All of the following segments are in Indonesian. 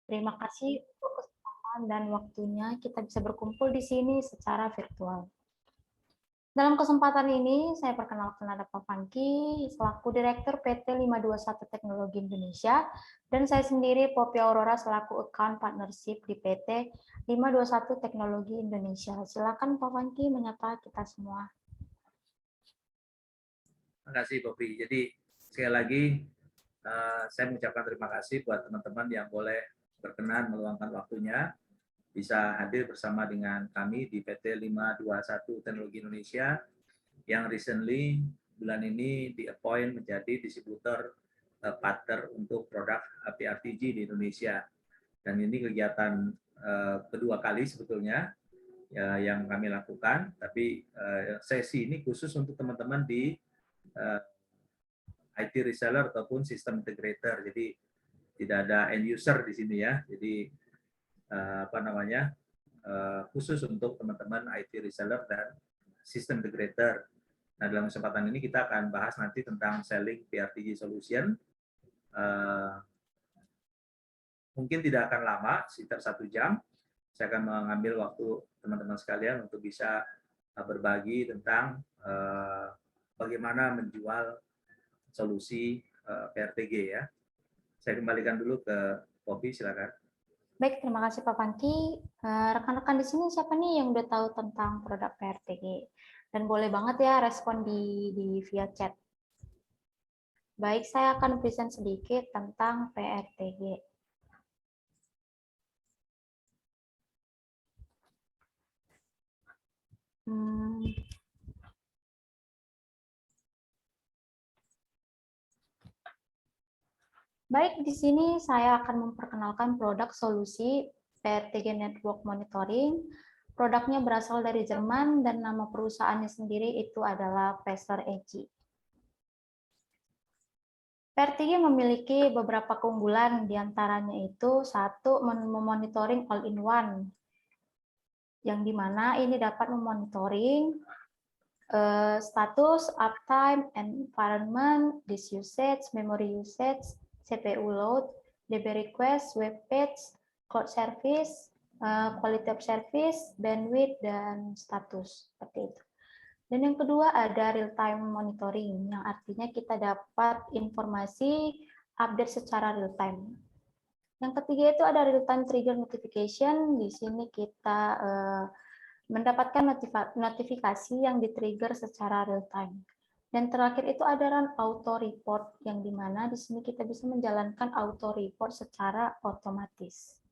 Terima kasih untuk kesempatan dan waktunya kita bisa berkumpul di sini secara virtual. Dalam kesempatan ini, saya perkenalkan ada Pak Fanki, selaku Direktur PT 521 Teknologi Indonesia, dan saya sendiri, Poppy Aurora, selaku Account Partnership di PT 521 Teknologi Indonesia. Silakan Pak Fanki menyapa kita semua. Terima kasih, Poppy. Jadi, sekali lagi, saya mengucapkan terima kasih buat teman-teman yang boleh berkenan meluangkan waktunya bisa hadir bersama dengan kami di PT 521 Teknologi Indonesia yang recently bulan ini di-appoint menjadi distributor partner untuk produk PRTG di Indonesia. Dan ini kegiatan kedua kali sebetulnya ya, yang kami lakukan, tapi sesi ini khusus untuk teman-teman di IT reseller ataupun sistem integrator. Jadi tidak ada end user di sini ya. Jadi khusus untuk teman-teman IT reseller dan sistem integrator. Nah, dalam kesempatan ini kita akan bahas nanti tentang selling PRTG solution. Mungkin tidak akan lama, sekitar 1 jam. Saya akan mengambil waktu teman-teman sekalian untuk bisa berbagi tentang bagaimana menjual solusi PRTG ya. Saya kembalikan dulu ke Poppy, silakan. Baik, terima kasih Pak Fanki. Rekan-rekan di sini siapa nih yang udah tahu tentang produk PRTG? Dan boleh banget ya respon di via chat. Baik, saya akan present sedikit tentang PRTG. Baik, di sini saya akan memperkenalkan produk solusi PRTG Network Monitoring. Produknya berasal dari Jerman dan nama perusahaannya sendiri itu adalah Pacer AG. PRTG memiliki beberapa keunggulan, diantaranya itu satu, memonitoring all-in-one, yang dimana ini dapat memonitoring status, uptime, environment, disk usage, memory usage, CPU load, DB request, web page, cloud service, quality of service, bandwidth, dan status, seperti itu. Dan yang kedua ada real-time monitoring, yang artinya kita dapat informasi update secara real-time. Yang ketiga itu ada real-time trigger notification, di sini kita mendapatkan notifikasi yang di-trigger secara real-time. Dan terakhir itu ada run auto report, yang dimana di sini kita bisa menjalankan auto report secara otomatis.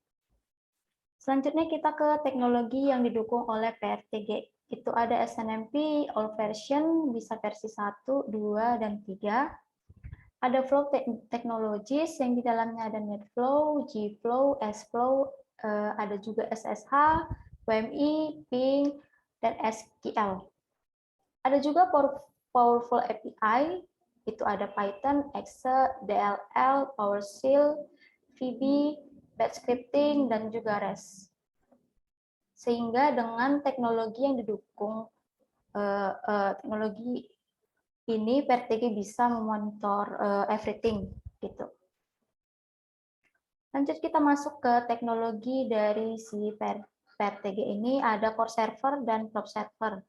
Selanjutnya kita ke teknologi yang didukung oleh PRTG. Itu ada SNMP, all version, bisa versi 1, 2, dan 3. Ada Flow Technologies, yang di dalamnya ada NetFlow, GFlow, SFlow, ada juga SSH, WMI, Ping, dan SQL. Ada juga Powerful API, itu ada Python, Exe, DLL, PowerShell, VB, batch scripting, dan juga REST. Sehingga dengan teknologi yang didukung, teknologi ini PRTG bisa memonitor everything gitu. Lanjut kita masuk ke teknologi dari si PRTG ini, ada core server dan probe server.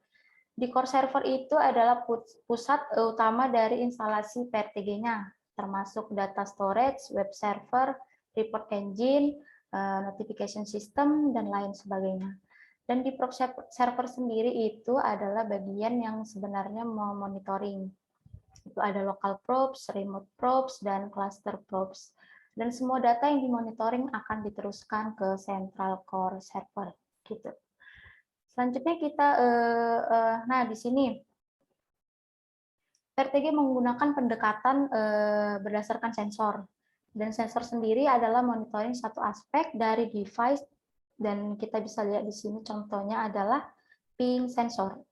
Di core server itu adalah pusat utama dari instalasi PRTG-nya, termasuk data storage, web server, report engine, notification system, dan lain sebagainya. Dan di probe server sendiri itu adalah bagian yang sebenarnya memonitoring. Itu ada local probes, remote probes, dan cluster probes. Dan semua data yang dimonitoring akan diteruskan ke central core server. Gitu. Selanjutnya kita, nah di sini PRTG menggunakan pendekatan berdasarkan sensor. Dan sensor sendiri adalah monitoring satu aspek dari device, dan kita bisa lihat di sini contohnya adalah ping sensor.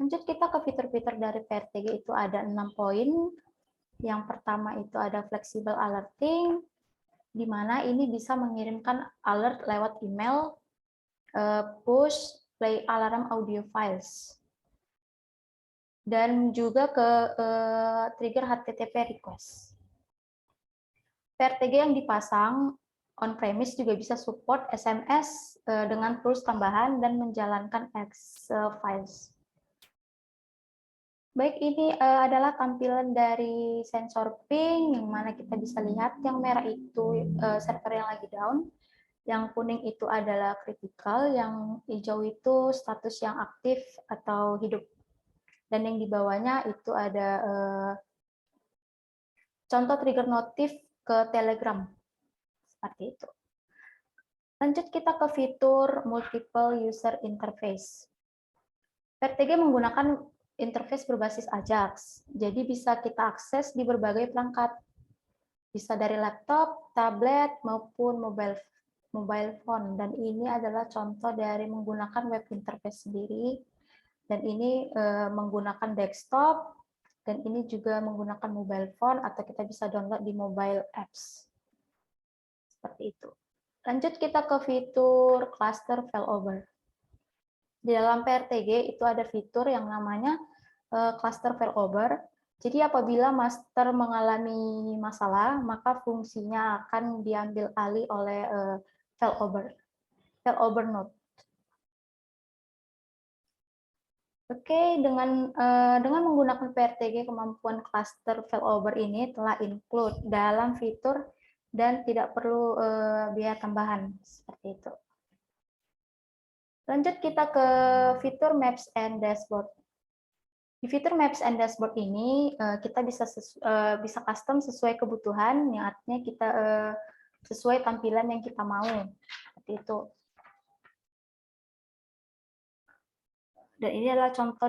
Lanjut kita ke fitur-fitur dari PRTG, itu ada 6 poin. Yang pertama itu ada flexible alerting, di mana ini bisa mengirimkan alert lewat email, push, play alarm audio files, dan juga ke trigger HTTP request. PRTG yang dipasang on-premise juga bisa support SMS dengan tools tambahan dan menjalankan Excel files. Baik, ini adalah tampilan dari sensor ping, yang mana kita bisa lihat yang merah itu server yang lagi down, yang kuning itu adalah critical, yang hijau itu status yang aktif atau hidup. Dan yang di bawahnya itu ada contoh trigger notif ke Telegram. Seperti itu. Lanjut kita ke fitur multiple user interface. PRTG menggunakan interface berbasis Ajax. Jadi bisa kita akses di berbagai perangkat. Bisa dari laptop, tablet, maupun mobile phone. Dan ini adalah contoh dari menggunakan web interface sendiri. Dan ini menggunakan desktop, dan ini juga menggunakan mobile phone, atau kita bisa download di mobile apps. Seperti itu. Lanjut kita ke fitur cluster failover. Di dalam PRTG itu ada fitur yang namanya cluster failover. Jadi apabila master mengalami masalah, maka fungsinya akan diambil alih oleh failover node. Oke, dengan menggunakan PRTG, kemampuan cluster failover ini telah include dalam fitur dan tidak perlu biaya tambahan seperti itu. Lanjut kita ke fitur Maps and Dashboard. Di fitur Maps and Dashboard ini kita bisa custom sesuai kebutuhan, yang artinya kita sesuai tampilan yang kita mau seperti itu. Dan ini adalah contoh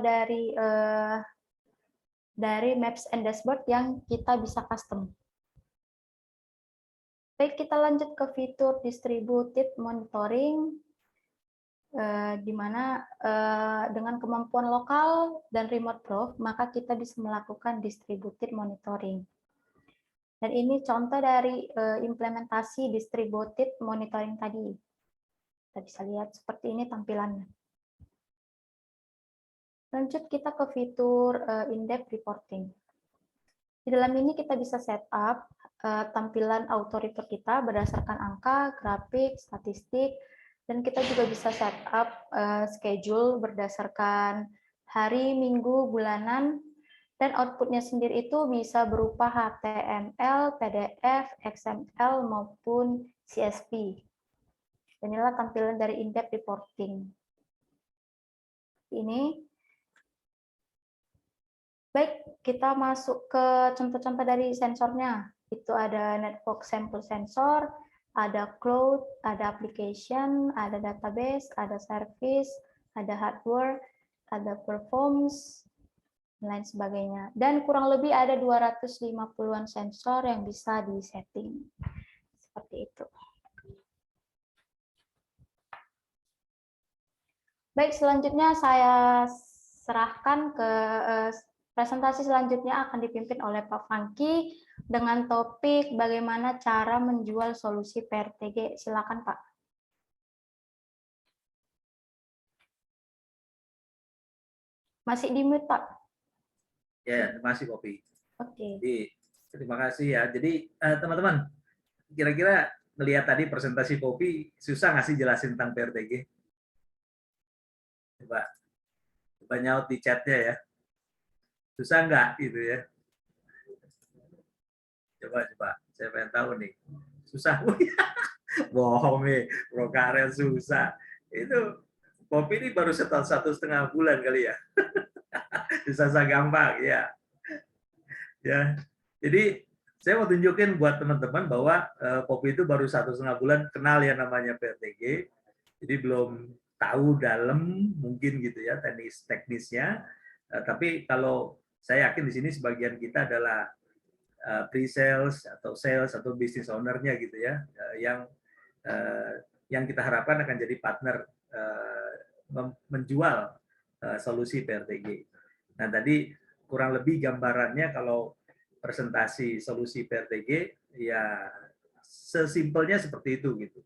dari Maps and Dashboard yang kita bisa custom. Baik, kita lanjut ke fitur Distributed Monitoring, di mana dengan kemampuan lokal dan remote probe, maka kita bisa melakukan Distributed Monitoring. Dan ini contoh dari implementasi Distributed Monitoring tadi. Kita bisa lihat seperti ini tampilannya. Lanjut kita ke fitur in-depth reporting. Di dalam ini kita bisa setup tampilan auto report kita berdasarkan angka, grafik, statistik, dan kita juga bisa setup schedule berdasarkan hari, minggu, bulanan, dan outputnya sendiri itu bisa berupa HTML, PDF, XML, maupun CSV. Inilah tampilan dari in-depth reporting. Ini. Baik, kita masuk ke contoh-contoh dari sensornya. Itu ada network sample sensor, ada cloud, ada application, ada database, ada service, ada hardware, ada performance, dan lain sebagainya. Dan kurang lebih ada 250-an sensor yang bisa di-setting. Seperti itu. Baik, selanjutnya saya serahkan ke presentasi selanjutnya akan dipimpin oleh Pak Fangki dengan topik bagaimana cara menjual solusi PRTG. Silakan, Pak. Masih di mute, Pak. Ya, terima kasih, Poppy. Oke. Jadi, terima kasih ya. Jadi, teman-teman, kira-kira melihat tadi presentasi Poppy, susah nggak sih jelasin tentang PRTG? Coba nyaut di chatnya ya. Susah nggak gitu ya? Coba. Saya pengen tahu nih. Susah. Bohong nih, Prokarel susah. Itu Poppy ini baru 1,5 bulan kali ya. Susah gampang ya. Ya. Jadi saya mau tunjukin buat teman-teman bahwa Poppy itu baru 1,5 bulan kenal ya namanya PRTG. Jadi belum tahu dalam mungkin gitu ya teknisnya. Tapi kalau saya yakin di sini sebagian kita adalah pre-sales atau sales atau business owner-nya gitu ya, yang kita harapkan akan jadi partner menjual solusi PRTG. Nah tadi kurang lebih gambarannya kalau presentasi solusi PRTG ya sesimpelnya seperti itu gitu.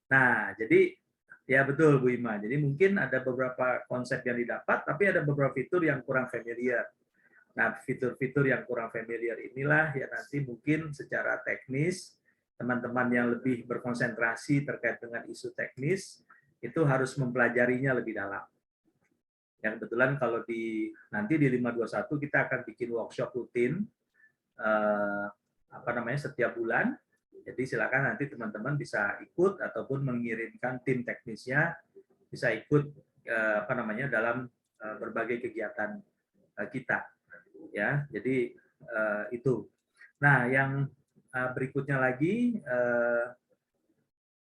Nah jadi ya betul Bu Ima. Jadi mungkin ada beberapa konsep yang didapat, tapi ada beberapa fitur yang kurang familiar. Nah, fitur-fitur yang kurang familiar inilah yang nanti mungkin secara teknis teman-teman yang lebih berkonsentrasi terkait dengan isu teknis itu harus mempelajarinya lebih dalam. Yang kebetulan kalau nanti di 521 kita akan bikin workshop rutin setiap bulan. Jadi silakan nanti teman-teman bisa ikut ataupun mengirimkan tim teknisnya bisa ikut dalam berbagai kegiatan kita. Ya, jadi itu. Nah, yang berikutnya lagi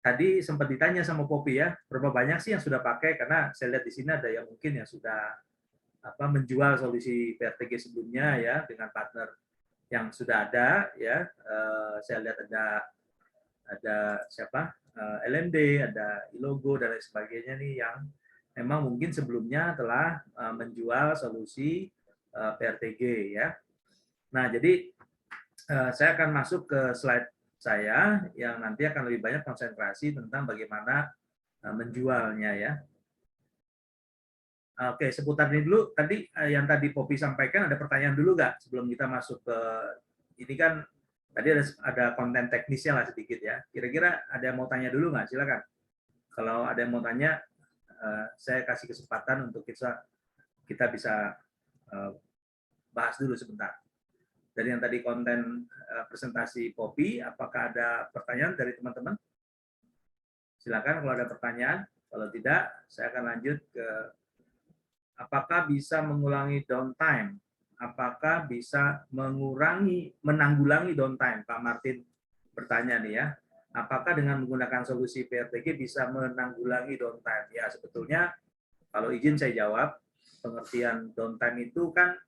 tadi sempat ditanya sama Poppy ya, berapa banyak sih yang sudah pakai? Karena saya lihat di sini ada yang mungkin yang sudah menjual solusi PRTG sebelumnya ya dengan partner yang sudah ada ya. Saya lihat ada siapa? LMD, ada Ilogo dan lain sebagainya nih yang memang mungkin sebelumnya telah menjual solusi PRTG ya. Nah, jadi saya akan masuk ke slide saya yang nanti akan lebih banyak konsentrasi tentang bagaimana menjualnya ya. Oke, seputar ini dulu. Tadi yang tadi Poppy sampaikan, ada pertanyaan dulu nggak sebelum kita masuk ke ini kan tadi ada konten teknisnya lah sedikit ya. Kira-kira ada yang mau tanya dulu nggak? Silakan. Kalau ada yang mau tanya, saya kasih kesempatan untuk kita bisa bahas dulu sebentar. Dari yang tadi konten presentasi Poppy, apakah ada pertanyaan dari teman-teman? Silakan kalau ada pertanyaan. Kalau tidak, saya akan lanjut ke apakah bisa mengurangi downtime? Apakah bisa menanggulangi downtime? Pak Martin bertanya nih ya. Apakah dengan menggunakan solusi PRTG bisa menanggulangi downtime? Ya, sebetulnya kalau izin saya jawab, pengertian downtime itu kan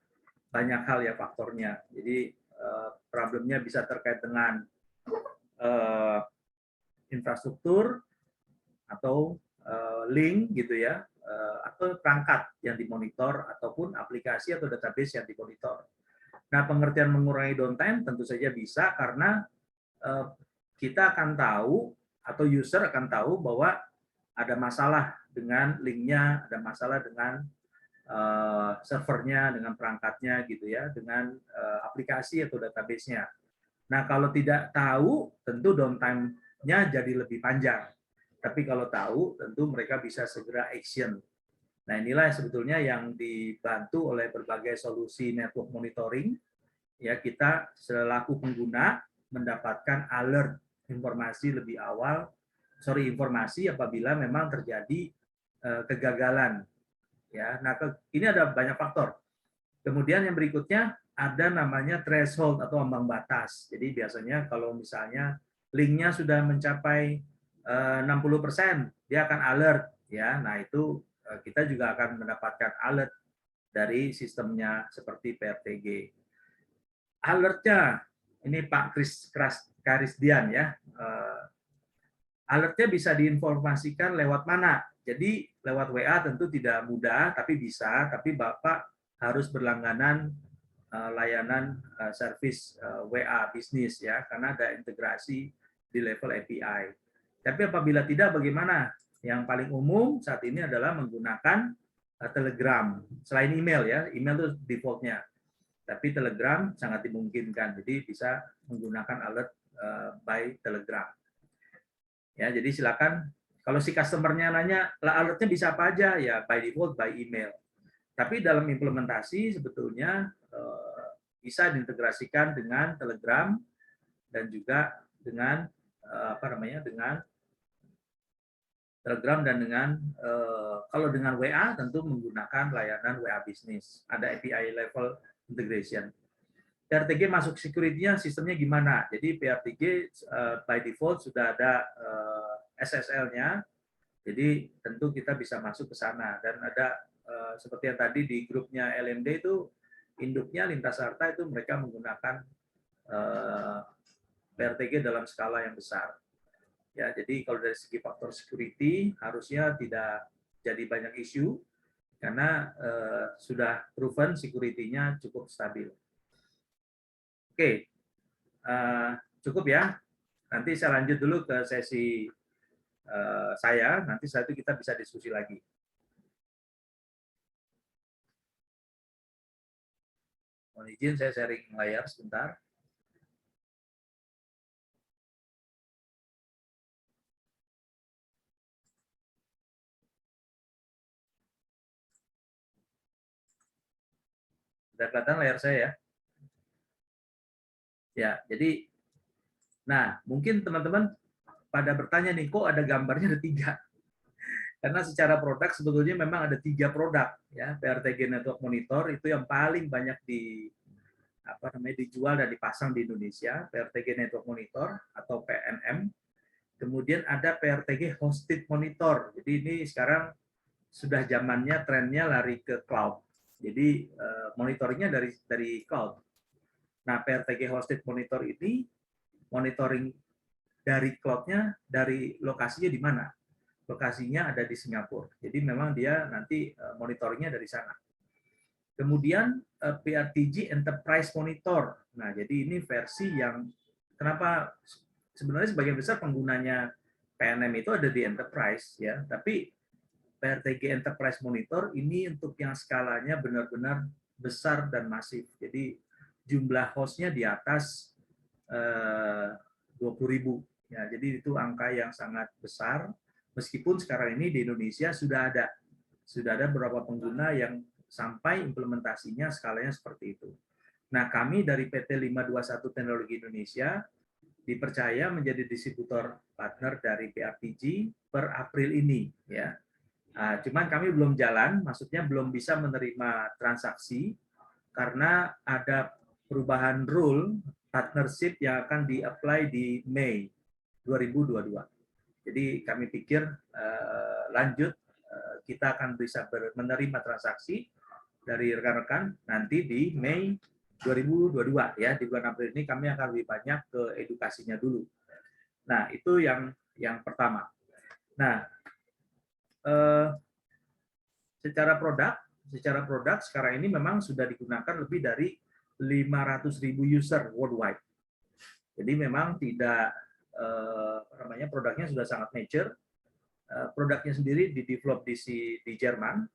banyak hal ya faktornya. Jadi problemnya bisa terkait dengan infrastruktur atau link gitu ya, atau perangkat yang dimonitor ataupun aplikasi atau database yang dimonitor. Nah, pengertian mengurangi downtime tentu saja bisa karena kita akan tahu atau user akan tahu bahwa ada masalah dengan linknya, ada masalah dengan servernya, dengan perangkatnya gitu ya, dengan aplikasi atau database-nya. Nah, kalau tidak tahu, tentu downtime-nya jadi lebih panjang. Tapi kalau tahu, tentu mereka bisa segera action. Nah, inilah sebetulnya yang dibantu oleh berbagai solusi network monitoring. Ya, kita selaku pengguna mendapatkan alert informasi lebih awal, informasi apabila memang terjadi kegagalan. Ya, nah ini ada banyak faktor. Kemudian yang berikutnya ada namanya threshold atau ambang batas. Jadi biasanya kalau misalnya linknya sudah mencapai 60%, dia akan alert ya. Nah, itu kita juga akan mendapatkan alert dari sistemnya seperti PRTG. Alertnya ini Pak Karisdian ya. Alertnya bisa diinformasikan lewat mana? Jadi lewat WA tentu tidak mudah, tapi bisa. Tapi Bapak harus berlangganan layanan service WA bisnis ya, karena ada integrasi di level API. Tapi apabila tidak, bagaimana? Yang paling umum saat ini adalah menggunakan Telegram. Selain email ya, email itu defaultnya. Tapi Telegram sangat dimungkinkan, jadi bisa menggunakan alert by Telegram. Ya, jadi silakan. Kalau si customer-nya nanya, alertnya bisa apa aja? Ya, by default, by email. Tapi dalam implementasi sebetulnya bisa diintegrasikan dengan Telegram dan juga dengan dengan Telegram dan dengan kalau dengan WA tentu menggunakan layanan WA bisnis. Ada API level integration. PRTG masuk security-nya sistemnya gimana? Jadi PRTG by default sudah ada SSL-nya. Jadi tentu kita bisa masuk ke sana dan ada seperti yang tadi di grupnya LMD itu induknya Lintas Harta itu mereka menggunakan PRTG dalam skala yang besar. Ya, jadi kalau dari segi faktor security harusnya tidak jadi banyak isu karena sudah proven security-nya cukup stabil. Oke, cukup ya. Nanti saya lanjut dulu ke sesi saya. Nanti setelah itu kita bisa diskusi lagi. Mohon izin saya sharing layar sebentar. Sudah kelihatan layar saya ya? Ya, jadi, nah mungkin teman-teman pada bertanya nih, kok ada gambarnya ada 3? Karena secara produk sebetulnya memang ada 3 produk ya. PRTG Network Monitor itu yang paling banyak dijual dan dipasang di Indonesia, PRTG Network Monitor atau PNM. Kemudian ada PRTG Hosted Monitor. Jadi ini sekarang sudah zamannya trennya lari ke cloud. Jadi monitoringnya dari cloud. Nah, PRTG Hosted Monitor ini monitoring dari cloud-nya, dari lokasinya di mana? Lokasinya ada di Singapura. Jadi memang dia nanti monitoringnya dari sana. Kemudian PRTG Enterprise Monitor. Nah, jadi ini versi yang kenapa sebenarnya sebagian besar penggunanya PNM itu ada di enterprise ya, tapi PRTG Enterprise Monitor ini untuk yang skalanya benar-benar besar dan masif. Jadi jumlah hostnya di atas 20.000. Ya, jadi itu angka yang sangat besar. Meskipun sekarang ini di Indonesia sudah ada beberapa pengguna yang sampai implementasinya skalanya seperti itu. Nah, kami dari PT 521 Teknologi Indonesia dipercaya menjadi distributor partner dari PRTG per April ini, ya. Cuman kami belum jalan, maksudnya belum bisa menerima transaksi karena ada perubahan rule partnership yang akan di-apply di Mei 2022. Jadi kami pikir lanjut kita akan bisa menerima transaksi dari rekan-rekan nanti di Mei 2022 ya. Di bulan April ini kami akan lebih banyak ke edukasinya dulu. Nah, itu yang pertama. Nah, secara produk sekarang ini memang sudah digunakan lebih dari 500.000 user worldwide. Jadi memang tidak produknya sudah sangat mature. Produknya sendiri didevelop di Jerman.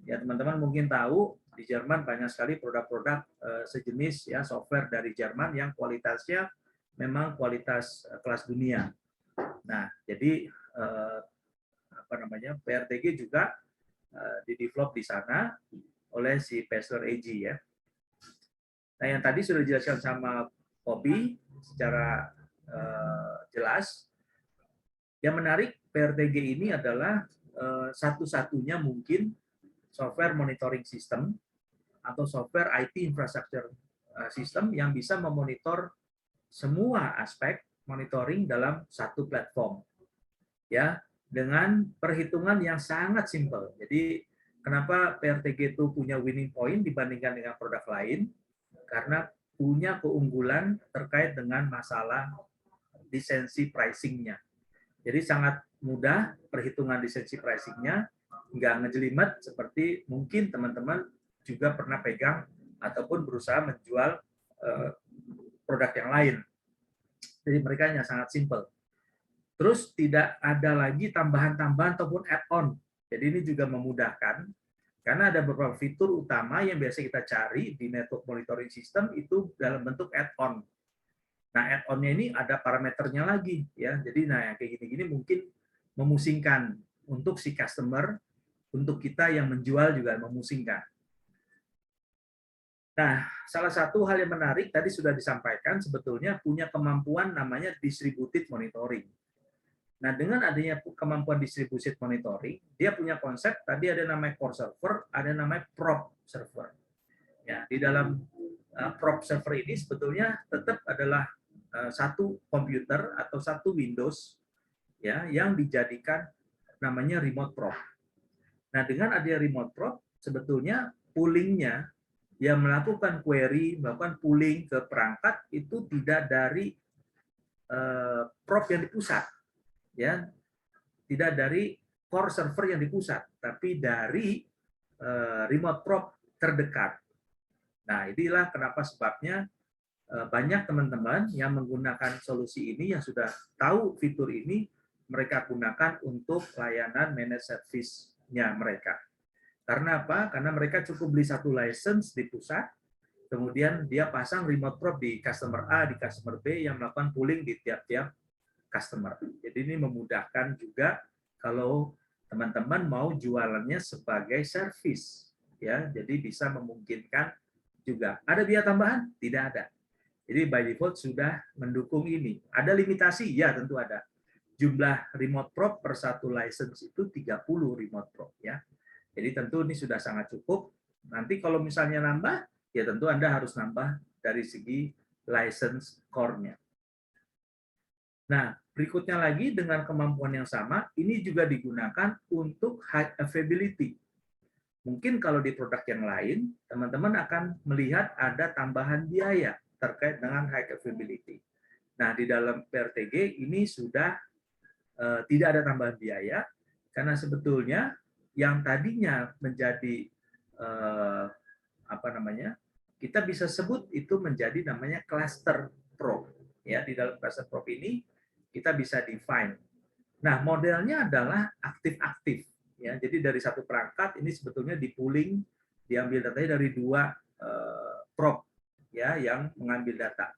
Ya, teman-teman mungkin tahu di Jerman banyak sekali produk-produk sejenis ya software dari Jerman yang kualitasnya memang kualitas kelas dunia. Nah, jadi PRTG juga didevelop di sana oleh si Pastor AG ya. Nah, yang tadi sudah dijelaskan sama Kopi secara jelas. Yang menarik PRTG ini adalah satu-satunya mungkin software monitoring system atau software IT infrastructure system yang bisa memonitor semua aspek monitoring dalam satu platform. Ya, dengan perhitungan yang sangat simpel. Jadi kenapa PRTG itu punya winning point dibandingkan dengan produk lain? Karena punya keunggulan terkait dengan masalah lisensi pricing-nya. Jadi sangat mudah perhitungan lisensi pricing-nya, nggak ngejelimet seperti mungkin teman-teman juga pernah pegang ataupun berusaha menjual produk yang lain. Jadi mereka hanya sangat simple. Terus tidak ada lagi tambahan-tambahan ataupun add-on. Jadi ini juga memudahkan karena ada beberapa fitur utama yang biasa kita cari di network monitoring system itu dalam bentuk add-on. Nah, add-on-nya ini ada parameternya lagi ya. Jadi nah kayak gini-gini mungkin memusingkan untuk si customer, untuk kita yang menjual juga memusingkan. Nah, salah satu hal yang menarik tadi sudah disampaikan sebetulnya punya kemampuan namanya distributed monitoring. Nah, dengan adanya kemampuan distributed monitoring, dia punya konsep tadi ada namanya core server, ada namanya prop server. Ya, di dalam prop server ini sebetulnya tetap adalah satu komputer atau satu Windows ya yang dijadikan namanya remote prop. Nah, dengan adanya remote prop sebetulnya poolingnya yang melakukan query, melakukan pooling ke perangkat itu tidak dari prop yang di pusat. Ya, tidak dari core server yang di pusat, tapi dari remote prop terdekat. Nah, inilah kenapa sebabnya banyak teman-teman yang menggunakan solusi ini yang sudah tahu fitur ini, mereka gunakan untuk layanan managed service-nya mereka. Karena apa? Karena mereka cukup beli satu license di pusat, kemudian dia pasang remote probe di customer A, di customer B yang melakukan pooling di tiap-tiap customer. Jadi ini memudahkan juga kalau teman-teman mau jualannya sebagai service, ya. Jadi bisa memungkinkan juga. Ada biaya tambahan? Tidak ada. Jadi by default sudah mendukung ini. Ada limitasi? Ya, tentu ada. Jumlah remote probe per satu license itu 30 remote probe, ya. Jadi tentu ini sudah sangat cukup. Nanti kalau misalnya nambah, ya tentu Anda harus nambah dari segi license core-nya. Nah, berikutnya lagi dengan kemampuan yang sama, ini juga digunakan untuk high availability. Mungkin kalau di produk yang lain, teman-teman akan melihat ada tambahan biaya terkait dengan high availability. Nah, di dalam PRTG ini sudah tidak ada tambahan biaya, karena sebetulnya yang tadinya menjadi apa namanya, kita bisa sebut itu menjadi namanya cluster probe. Ya, di dalam cluster probe ini kita bisa define. Nah, modelnya adalah aktif-aktif. Ya, jadi dari satu perangkat ini sebetulnya di pooling, diambil datanya dari dua probe, ya, yang mengambil data.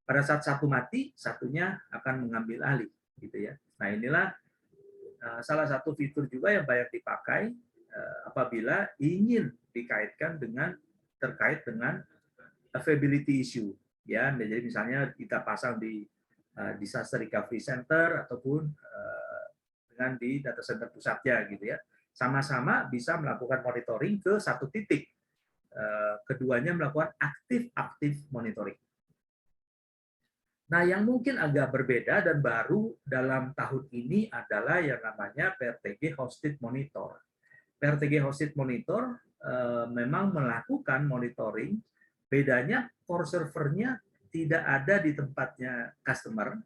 Pada saat satu mati, satunya akan mengambil alih, gitu ya. Nah, inilah salah satu fitur juga yang banyak dipakai apabila ingin dikaitkan dengan terkait dengan availability issue, ya. Jadi misalnya kita pasang di disaster recovery center ataupun dengan di data center pusatnya, gitu ya. Sama-sama bisa melakukan monitoring ke satu titik. Keduanya melakukan aktif-aktif monitoring. Nah, yang mungkin agak berbeda dan baru dalam tahun ini adalah yang namanya PRTG Hosted Monitor. PRTG Hosted Monitor memang melakukan monitoring, bedanya core servernya tidak ada di tempatnya customer,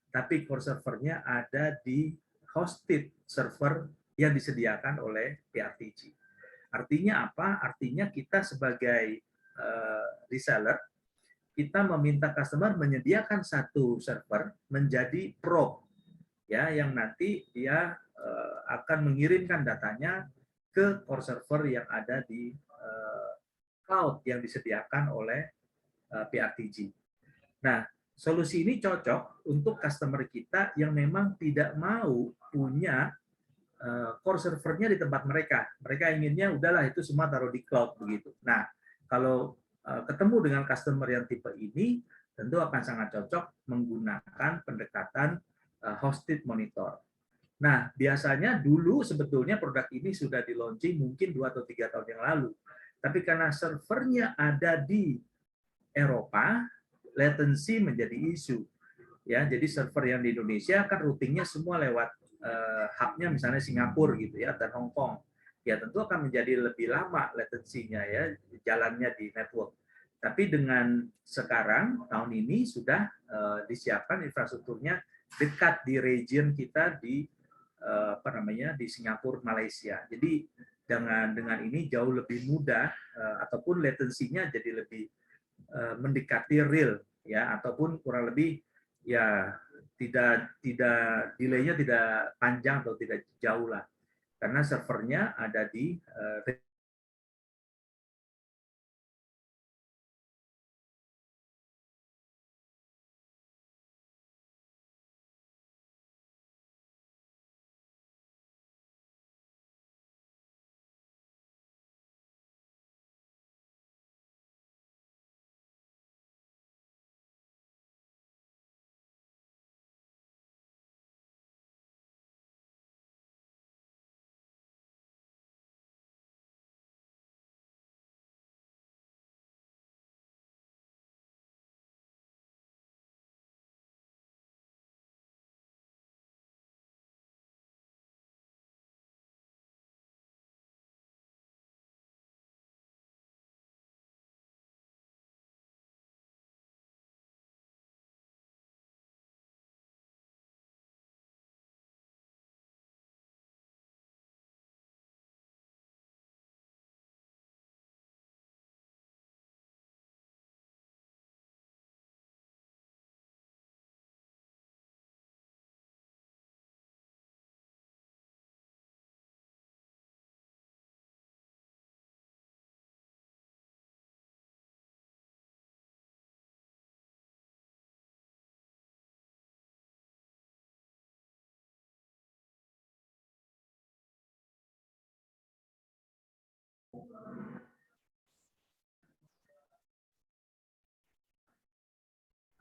tapi core servernya ada di hosted server yang disediakan oleh PRTG. Artinya apa? Artinya kita sebagai reseller, kita meminta customer menyediakan satu server menjadi probe, ya, yang nanti dia akan mengirimkan datanya ke core server yang ada di cloud yang disediakan oleh PRTG. Nah, solusi ini cocok untuk customer kita yang memang tidak mau punya core servernya di tempat mereka. Mereka inginnya udahlah itu semua taruh di cloud begitu. Nah, kalau ketemu dengan customer yang tipe ini, tentu akan sangat cocok menggunakan pendekatan hosted monitor. Nah, biasanya dulu sebetulnya produk ini sudah di launching mungkin 2 atau 3 tahun yang lalu. Tapi karena servernya ada di Eropa, latency menjadi isu. Ya, jadi server yang di Indonesia kan routingnya semua lewat hub-nya misalnya Singapura gitu ya, dan Hong Kong. Ya tentu akan menjadi lebih lama latensinya ya, jalannya di network. Tapi dengan sekarang tahun ini sudah disiapkan infrastrukturnya dekat di region kita di apa namanya, di Singapura, Malaysia. Jadi dengan ini jauh lebih mudah ataupun latensinya jadi lebih mendekati real ya, ataupun kurang lebih ya tidak delay-nya tidak panjang atau tidak jauh lah, karena servernya ada di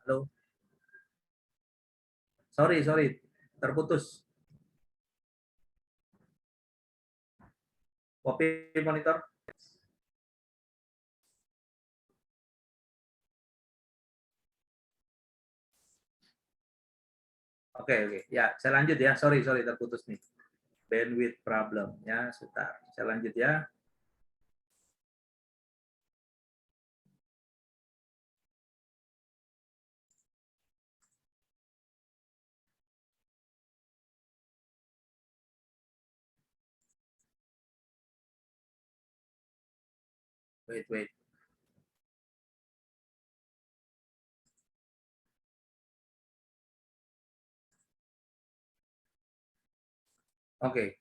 Halo. Sorry, terputus. Copy monitor. Oke. Ya, saya lanjut ya. Sorry, terputus nih. Bandwidth problem. Ya, sebentar. Saya lanjut ya. Wait. Oke.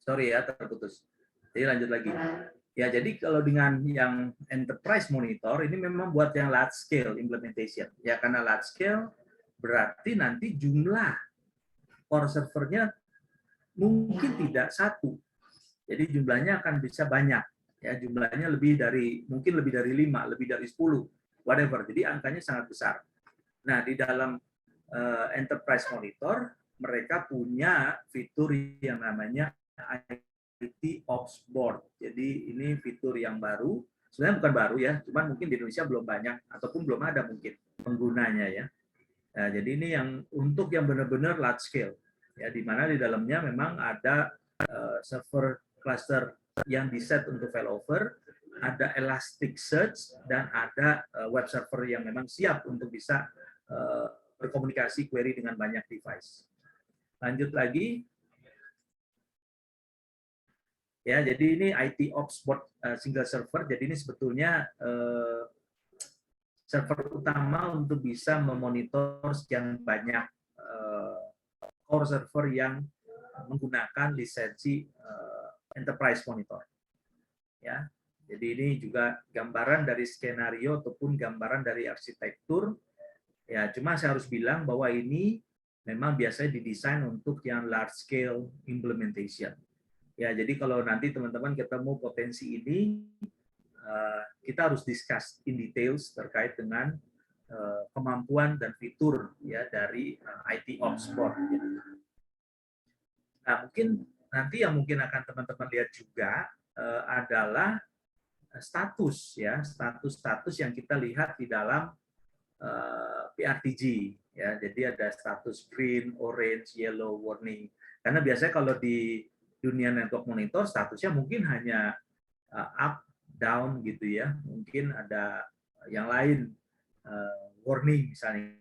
Sorry ya, terputus. Jadi lanjut lagi. Ya, jadi kalau dengan yang enterprise monitor ini memang buat yang large scale implementation. Ya, karena large scale berarti nanti jumlah core servernya mungkin tidak satu. Jadi jumlahnya akan bisa banyak. Ya, jumlahnya mungkin lebih dari 5, lebih dari 10, whatever. Jadi angkanya sangat besar. Nah, di dalam enterprise monitor mereka punya fitur yang namanya IT Ops Board. Jadi ini fitur yang baru, sebenarnya bukan baru ya, cuman mungkin di Indonesia belum banyak ataupun belum ada mungkin penggunanya ya. Nah, jadi ini yang untuk yang benar-benar large scale, ya, di mana di dalamnya memang ada server cluster yang diset untuk failover, ada Elasticsearch dan ada web server yang memang siap untuk bisa berkomunikasi query dengan banyak device. Lanjut lagi. Ya, jadi ini IT Ops Board single server. Jadi ini sebetulnya server utama untuk bisa memonitor sekian banyak core server yang menggunakan lisensi enterprise monitor. Ya, jadi ini juga gambaran dari skenario ataupun gambaran dari arsitektur. Ya, cuma saya harus bilang bahwa ini memang biasanya didesain untuk yang large scale implementation. Ya, jadi kalau nanti teman-teman ketemu potensi ini, kita harus discuss in details terkait dengan kemampuan dan fitur ya dari IT Ops Board. Nah, mungkin nanti yang mungkin akan teman-teman lihat juga adalah status yang kita lihat di dalam PRTG ya. Jadi ada status green, orange, yellow, warning. Karena biasanya kalau di dunia network monitor statusnya mungkin hanya up, down gitu ya. Mungkin ada yang lain, warning misalnya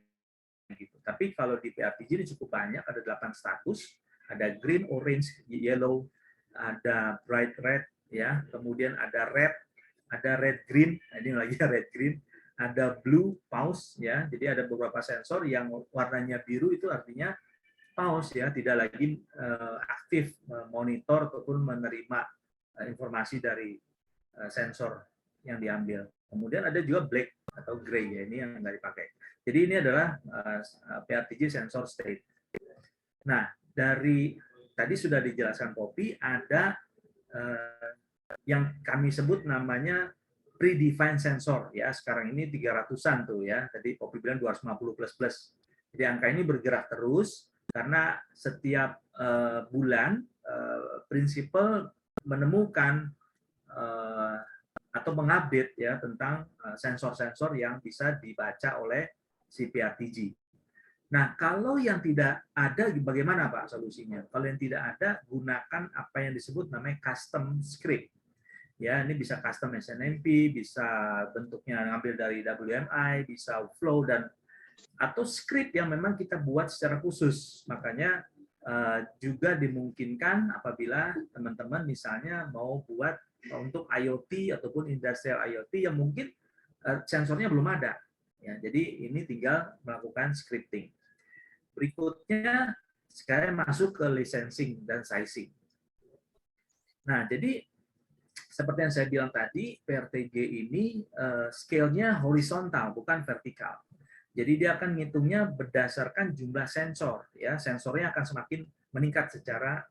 gitu. Tapi kalau di PRTG ini cukup banyak, ada 8 status, ada green, orange, yellow, ada bright red ya, kemudian ada red green, ini lagi red green, ada blue pause ya. Jadi ada beberapa sensor yang warnanya biru itu artinya pause ya, tidak lagi aktif monitor ataupun menerima informasi dari sensor yang diambil. Kemudian ada juga black atau gray ya, ini yang nggak dipakai. Jadi ini adalah PRTG sensor state. Nah, dari tadi sudah dijelaskan Poppy, ada yang kami sebut namanya predefined sensor ya. Sekarang ini 300-an tuh ya. Tadi Poppy bilang 250 plus. Jadi angka ini bergerak terus karena setiap bulan prinsipal menemukan atau mengupdate ya tentang sensor-sensor yang bisa dibaca oleh si PRTG. Nah, kalau yang tidak ada, bagaimana Pak solusinya? Kalau yang tidak ada, gunakan apa yang disebut namanya custom script. Ya, ini bisa custom SNMP, bisa bentuknya ngambil dari WMI, bisa flow dan atau script yang memang kita buat secara khusus. Makanya juga dimungkinkan apabila teman-teman misalnya mau buat untuk IoT ataupun industrial IoT yang mungkin sensornya belum ada. Ya, jadi ini tinggal melakukan scripting. Berikutnya sekarang masuk ke licensing dan sizing. Nah, jadi seperti yang saya bilang tadi, PRTG ini scale-nya horizontal, bukan vertikal. Jadi dia akan ngitungnya berdasarkan jumlah sensor, ya sensornya akan semakin meningkat secara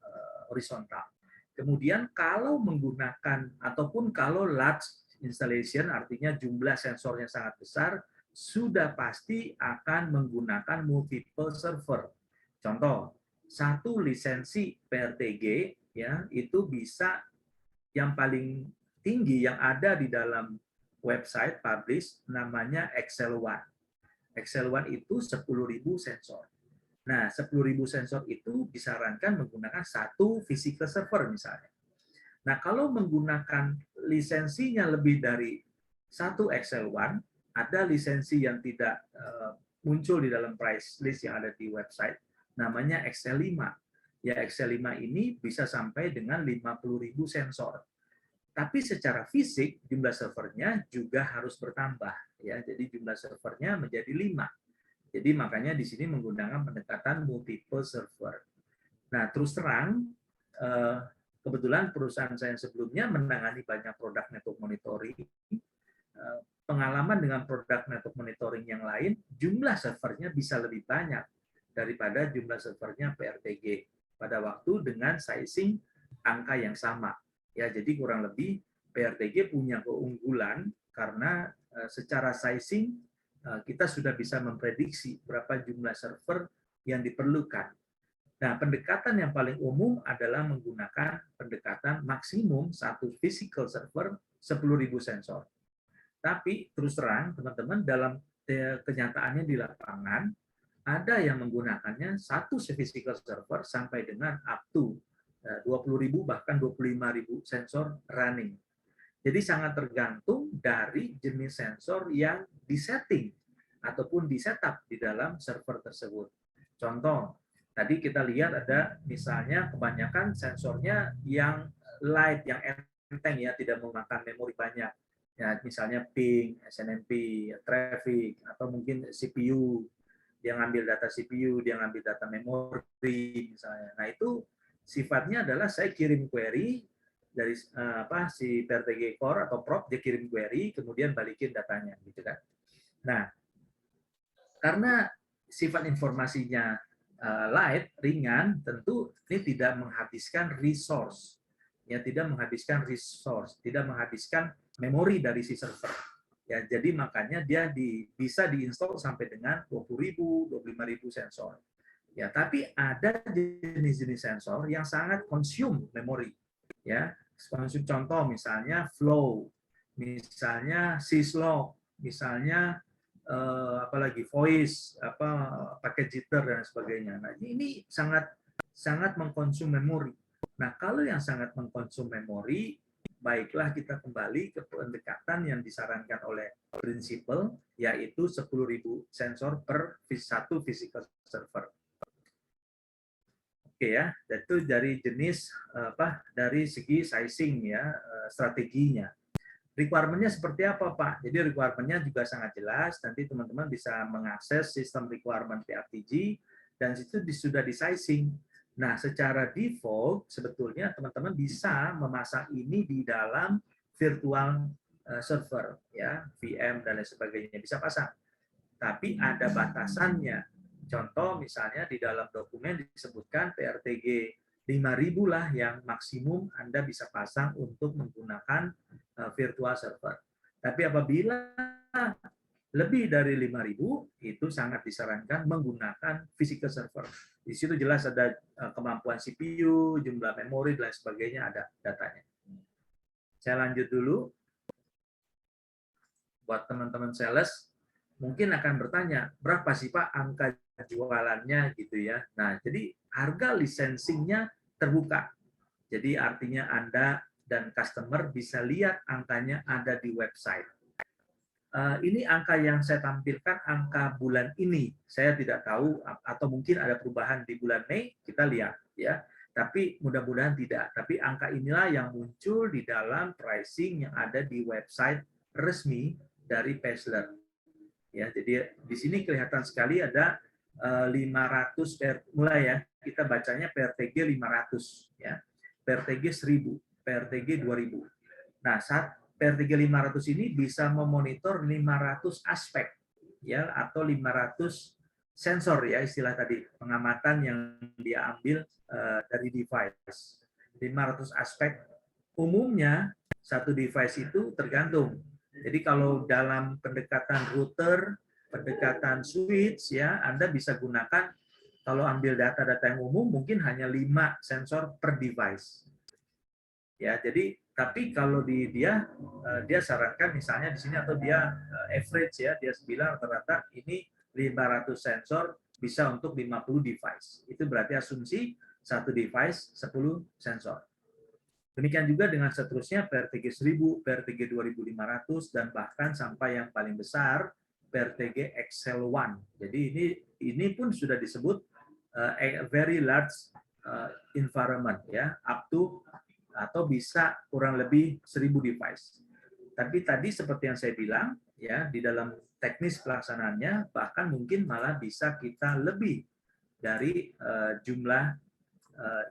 horizontal. Kemudian kalau menggunakan ataupun kalau large installation, artinya jumlah sensornya sangat besar, sudah pasti akan menggunakan multiple server. Contoh, satu lisensi PRTG ya itu bisa yang paling tinggi yang ada di dalam website publish namanya Excel One. Excel One itu 10.000 sensor. Nah, 10.000 sensor itu disarankan menggunakan satu physical server misalnya. Nah, kalau menggunakan lisensinya lebih dari satu Excel One, ada lisensi yang tidak muncul di dalam price list yang ada di website, namanya Excel 5. Ya, Excel 5 ini bisa sampai dengan 50.000 sensor. Tapi secara fisik, jumlah servernya juga harus bertambah. Ya, jadi jumlah servernya menjadi 5. Jadi makanya di sini menggunakan pendekatan multiple server. Nah, terus terang, kebetulan perusahaan saya sebelumnya menangani banyak produk network monitoring. Pengalaman dengan produk network monitoring yang lain, jumlah servernya bisa lebih banyak daripada jumlah servernya PRTG pada waktu dengan sizing angka yang sama. Ya, jadi kurang lebih PRTG punya keunggulan karena secara sizing kita sudah bisa memprediksi berapa jumlah server yang diperlukan. Nah, pendekatan yang paling umum adalah menggunakan pendekatan maksimum satu physical server 10.000 sensor. Tapi terus terang, teman-teman, dalam kenyataannya di lapangan, ada yang menggunakannya satu physical server sampai dengan up to 20.000 bahkan 25.000 sensor running. Jadi sangat tergantung dari jenis sensor yang disetting ataupun disetup di dalam server tersebut. Contoh, tadi kita lihat ada misalnya kebanyakan sensornya yang light, yang enteng ya, tidak memakan memori banyak. Ya, misalnya ping, SNMP, traffic, atau mungkin CPU, dia ngambil data CPU, dia ngambil data memori misalnya. Nah, itu sifatnya adalah saya kirim query dari si PRTG core atau prop, dia kirim query kemudian balikin datanya gitu kan. Nah, karena sifat informasinya light, ringan, tentu ini tidak menghabiskan resource. Ya, tidak menghabiskan resource, tidak menghabiskan memori dari si server. Ya, jadi makanya dia bisa diinstal sampai dengan 20.000, 25.000 sensor. Ya, tapi ada jenis-jenis sensor yang sangat consume memori. Ya, contoh misalnya flow, misalnya syslog, misalnya apalagi voice, pakai jitter dan sebagainya. Nah, ini sangat mengkonsum memori. Nah, kalau yang sangat mengkonsum memori, baiklah kita kembali ke pendekatan yang disarankan oleh prinsipal, yaitu 10.000 sensor per satu physical server. Oke ya, itu dari jenis dari segi sizing ya, strateginya. Requirement-nya seperti apa, Pak? Jadi requirement-nya juga sangat jelas. Nanti teman-teman bisa mengakses sistem requirement PRTG dan itu sudah di sizing. Nah, secara default sebetulnya teman-teman bisa memasang ini di dalam virtual server ya, VM dan lain sebagainya bisa pasang. Tapi ada batasannya. Contoh misalnya di dalam dokumen disebutkan PRTG 5.000 lah yang maksimum Anda bisa pasang untuk menggunakan virtual server. Tapi apabila lebih dari 5.000, itu sangat disarankan menggunakan physical server. Di situ jelas ada kemampuan CPU, jumlah memori, dan sebagainya, ada datanya. Saya lanjut dulu. Buat teman-teman sales, mungkin akan bertanya, berapa sih Pak angka jualannya gitu ya. Nah, jadi harga licensingnya terbuka. Jadi artinya Anda dan customer bisa lihat angkanya ada di website. Ini angka yang saya tampilkan angka bulan ini. Saya tidak tahu atau mungkin ada perubahan di bulan Mei, kita lihat ya. Tapi mudah-mudahan tidak. Tapi angka inilah yang muncul di dalam pricing yang ada di website resmi dari Pezler. Ya, jadi di sini kelihatan sekali ada 500 mulai ya, kita bacanya PRTG 500 ya. PRTG 1000, PRTG 2000. Nah, saat PRTG 500 ini bisa memonitor 500 aspek ya atau 500 sensor ya istilah tadi, pengamatan yang dia ambil dari device. 500 aspek umumnya satu device itu tergantung. Jadi kalau dalam pendekatan router pendekatan switch ya, Anda bisa gunakan kalau ambil data-data yang umum mungkin hanya 5 sensor per device. Ya, jadi tapi kalau dia sarankan misalnya di sini atau dia average ya, dia bilang rata-rata ini 500 sensor bisa untuk 50 device. Itu berarti asumsi satu device 10 sensor. Demikian juga dengan seterusnya PRTG 1000, PRTG 2500 dan bahkan sampai yang paling besar PRTG Excel One. Jadi ini pun sudah disebut a very large environment ya, up to atau bisa kurang lebih 1000 device. Tapi tadi seperti yang saya bilang ya, di dalam teknis pelaksanaannya bahkan mungkin malah bisa kita lebih dari jumlah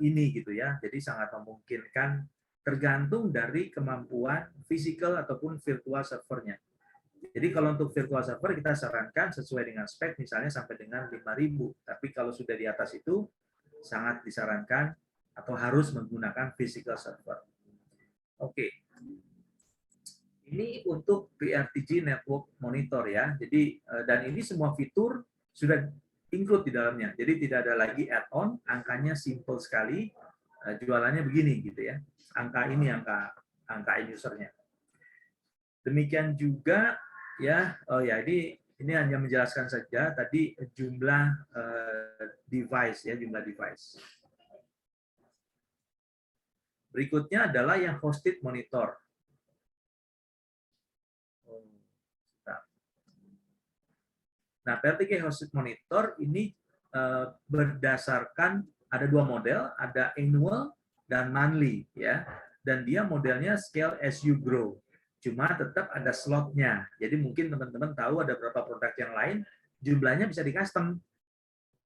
ini gitu ya. Jadi sangat memungkinkan tergantung dari kemampuan physical ataupun virtual servernya. Jadi kalau untuk virtual server kita sarankan sesuai dengan spek misalnya sampai dengan 5.000. Tapi kalau sudah di atas itu sangat disarankan atau harus menggunakan physical server. Oke. Ini untuk PRTG Network Monitor ya. Jadi dan ini semua fitur sudah include di dalamnya. Jadi tidak ada lagi add-on, angkanya simple sekali. Jualannya begini gitu ya. Angka ini angka end usernya. Demikian juga ya, ini hanya menjelaskan saja tadi jumlah device ya, jumlah device. Berikutnya adalah yang hosted monitor. Nah, PRTG hosted monitor ini berdasarkan ada dua model, ada annual dan monthly ya. Dan dia modelnya scale as you grow. Cuma tetap ada slotnya. Jadi mungkin teman-teman tahu ada beberapa produk yang lain jumlahnya bisa di custom.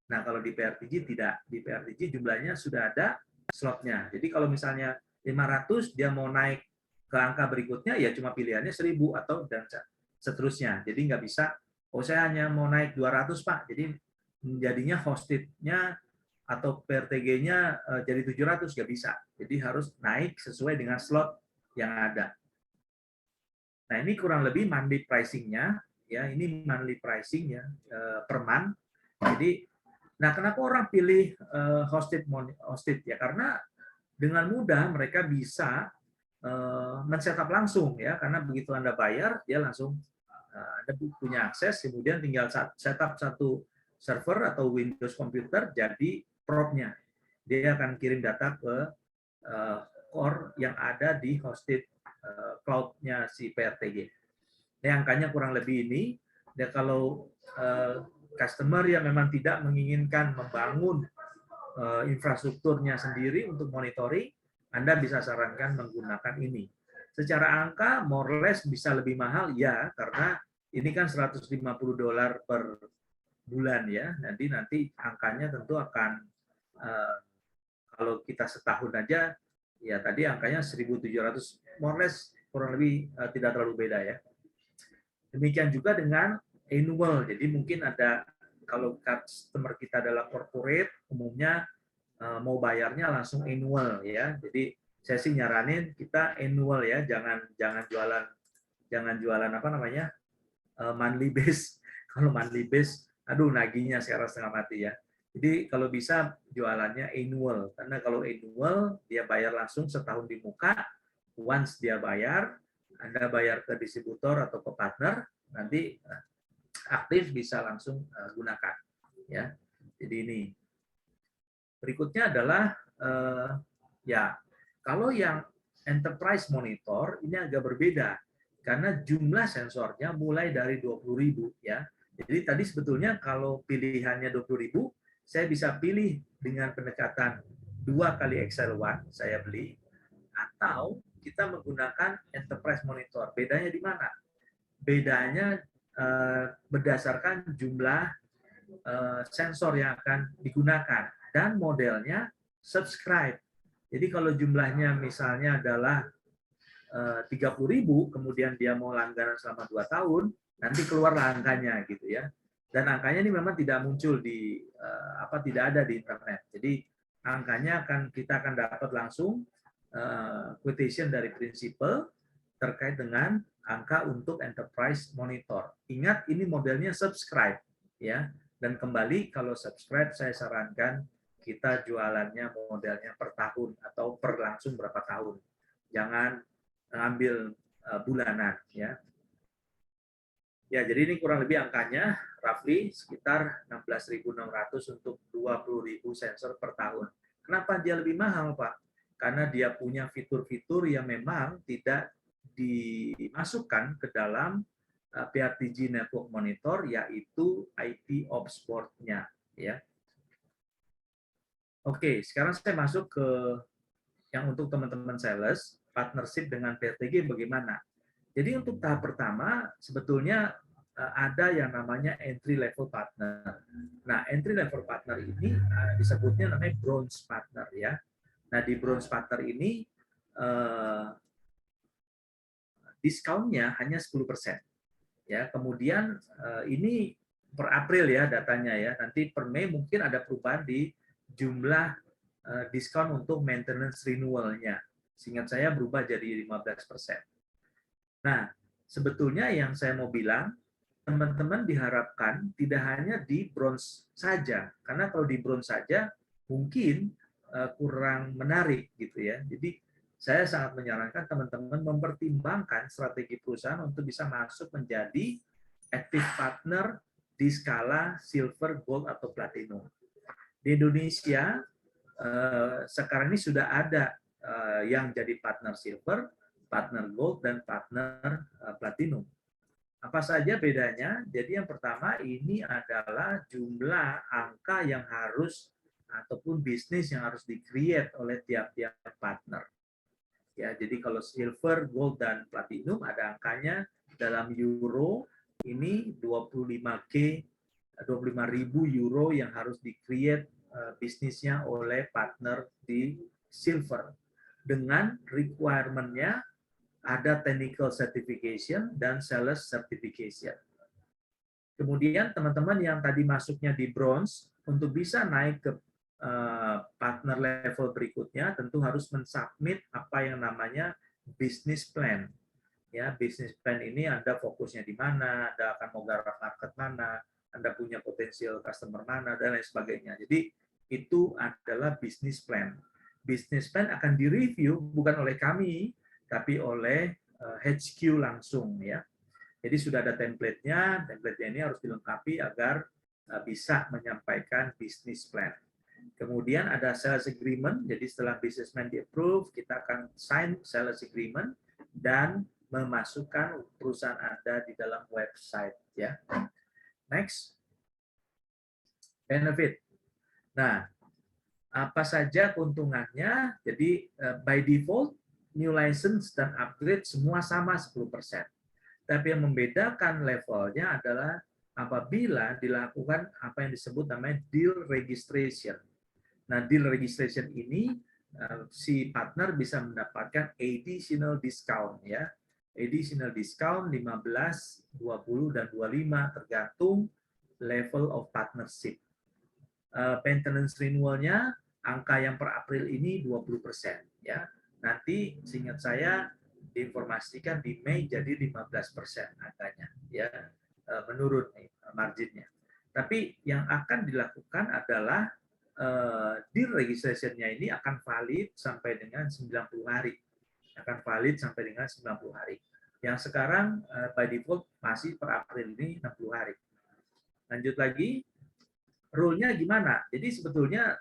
Nah, kalau di PRTG tidak. Di PRTG jumlahnya sudah ada slotnya. Jadi kalau misalnya 500 dia mau naik ke angka berikutnya ya cuma pilihannya 1000 atau dan seterusnya. Jadi nggak bisa oh saya hanya mau naik 200 Pak. Jadi jadinya hosted-nya atau PRTG-nya jadi 700 nggak bisa. Jadi harus naik sesuai dengan slot yang ada. Nah, ini kurang lebih monthly pricing-nya ya, ini monthly pricing ya per month. Jadi nah, kenapa orang pilih hosted ya? Karena dengan mudah mereka bisa men-setup langsung ya, karena begitu Anda bayar dia langsung Anda punya akses, kemudian tinggal setup satu server atau Windows komputer jadi prop-nya. Dia akan kirim data ke core yang ada di hosted cloud-nya si PRTG. Ini angkanya kurang lebih ini. Dan kalau customer yang memang tidak menginginkan membangun infrastrukturnya sendiri untuk monitoring, Anda bisa sarankan menggunakan ini. Secara angka, more or less bisa lebih mahal, ya, karena ini kan $150 per bulan ya. Nanti angkanya tentu akan kalau kita setahun aja, ya tadi angkanya 1.700, more or less kurang lebih tidak terlalu beda ya. Demikian juga dengan annual. Jadi mungkin ada kalau customer kita adalah corporate, umumnya mau bayarnya langsung annual ya. Jadi saya sih nyaranin kita annual ya, jangan jualan apa namanya monthly base. Kalau monthly base, aduh nagihnya sekarang setengah mati ya. Jadi kalau bisa jualannya annual, karena kalau annual dia bayar langsung setahun di muka, once dia bayar, Anda bayar ke distributor atau ke partner, nanti aktif bisa langsung gunakan ya. Jadi ini berikutnya adalah ya kalau yang enterprise monitor ini agak berbeda karena jumlah sensornya mulai dari 20.000 ya. Jadi tadi sebetulnya kalau pilihannya 20.000 saya bisa pilih dengan pendekatan 2 kali Excel One saya beli atau kita menggunakan enterprise monitor. Bedanya di mana? Bedanya berdasarkan jumlah sensor yang akan digunakan dan modelnya subscribe. Jadi kalau jumlahnya misalnya adalah 30.000, kemudian dia mau langganan selama 2 tahun, nanti keluarlah angkanya gitu ya. Dan angkanya ini memang tidak muncul di tidak ada di internet. Jadi angkanya kita akan dapat langsung quotation dari prinsipal terkait dengan angka untuk enterprise monitor. Ingat ini modelnya subscribe ya. Dan kembali kalau subscribe saya sarankan kita jualannya modelnya per tahun atau per langsung berapa tahun. Jangan ambil bulanan ya. Ya, jadi ini kurang lebih angkanya roughly sekitar 16.600 untuk 20.000 sensor per tahun. Kenapa dia lebih mahal, Pak? Karena dia punya fitur-fitur yang memang tidak dimasukkan ke dalam PRTG Network Monitor, yaitu IP Ops Board-nya. Ya. Oke, sekarang saya masuk ke yang untuk teman-teman sales, partnership dengan PRTG bagaimana? Jadi untuk tahap pertama, sebetulnya ada yang namanya entry level partner. Nah, entry level partner ini disebutnya namanya bronze partner ya. Nah, di bronze partner ini diskonnya hanya 10%. Ya, kemudian ini per April ya datanya ya. Nanti per Mei mungkin ada perubahan di jumlah diskon untuk maintenance renewal-nya. Seingat saya berubah jadi 15%. Nah, sebetulnya yang saya mau bilang, teman-teman diharapkan tidak hanya di bronze saja. Karena kalau di bronze saja mungkin kurang menarik gitu ya. Jadi saya sangat menyarankan teman-teman mempertimbangkan strategi perusahaan untuk bisa masuk menjadi active partner di skala silver, gold, atau platinum. Di Indonesia sekarang ini sudah ada yang jadi partner silver, partner gold, dan partner platinum. Apa saja bedanya? Jadi yang pertama ini adalah jumlah angka yang harus ataupun bisnis yang harus di-create oleh tiap-tiap partner. Ya, jadi kalau silver, gold, dan platinum ada angkanya dalam euro ini 25.000 euro yang harus di-create bisnisnya oleh partner di silver. Dengan requirement-nya ada technical certification dan sales certification. Kemudian teman-teman yang tadi masuknya di bronze, untuk bisa naik ke partner level berikutnya tentu harus mensubmit apa yang namanya business plan. Ya, business plan ini Anda fokusnya di mana, Anda akan mau garap market mana, Anda punya potensial customer mana, dan lain sebagainya. Jadi itu adalah business plan. Business plan akan direview bukan oleh kami, tapi oleh HQ langsung ya. Jadi sudah ada template-nya, template-nya ini harus dilengkapi agar bisa menyampaikan business plan. Kemudian ada sales agreement, jadi setelah business plan di-approve, kita akan sign sales agreement dan memasukkan perusahaan Anda di dalam website ya. Next. Benefit. Nah, apa saja keuntungannya? Jadi by default new license dan upgrade semua sama 10%. Tapi yang membedakan levelnya adalah apabila dilakukan apa yang disebut namanya deal registration. Nah, deal registration ini si partner bisa mendapatkan additional discount ya. Additional discount 15, 20 dan 25 tergantung level of partnership. Maintenance renewal-nya angka yang per April ini 20% ya. Nanti seingat saya diinformasikan di Mei jadi 15% angkanya ya, menurun marginnya. Tapi yang akan dilakukan adalah deal registration-nya ini akan valid sampai dengan 90 hari. Akan valid sampai dengan 90 hari. Yang sekarang by default masih per April ini 60 hari. Lanjut lagi, rule-nya gimana? Jadi sebetulnya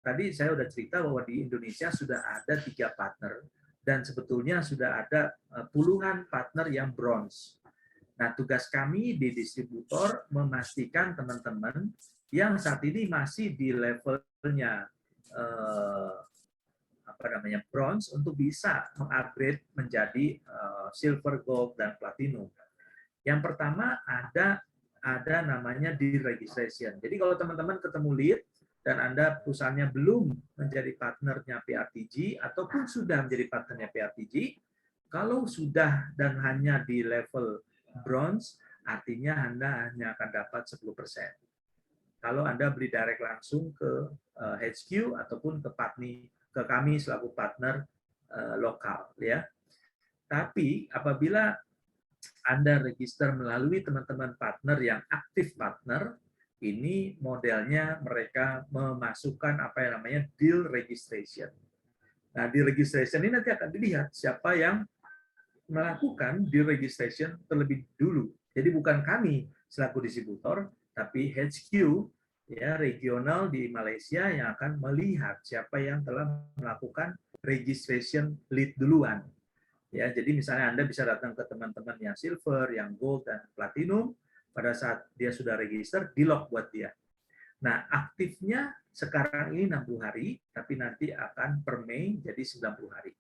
tadi saya sudah cerita bahwa di Indonesia sudah ada 3 partner dan sebetulnya sudah ada puluhan partner yang bronze. Nah, tugas kami di distributor memastikan teman-teman yang saat ini masih di levelnya bronze untuk bisa mengupgrade menjadi silver, gold, dan platinum. Yang pertama ada namanya deal registration. Jadi kalau teman-teman ketemu lead dan Anda perusahaannya belum menjadi partnernya PRTG ataupun sudah menjadi partnernya PRTG, kalau sudah dan hanya di level bronze, artinya Anda hanya akan dapat 10%. Kalau Anda beli direct langsung ke HQ ataupun ke kami selaku partner lokal ya. Tapi apabila Anda register melalui teman-teman partner yang aktif partner, ini modelnya mereka memasukkan apa yang namanya deal registration. Nah, deal registration ini nanti akan dilihat siapa yang melakukan deal registration terlebih dulu. Jadi bukan kami selaku distributor, tapi HQ ya regional di Malaysia yang akan melihat siapa yang telah melakukan registration lead duluan. Ya, jadi misalnya Anda bisa datang ke teman-teman yang silver, yang gold dan platinum, pada saat dia sudah register, di-lock buat dia. Nah, aktifnya sekarang ini 60 hari, tapi nanti akan per Mei jadi 90 hari.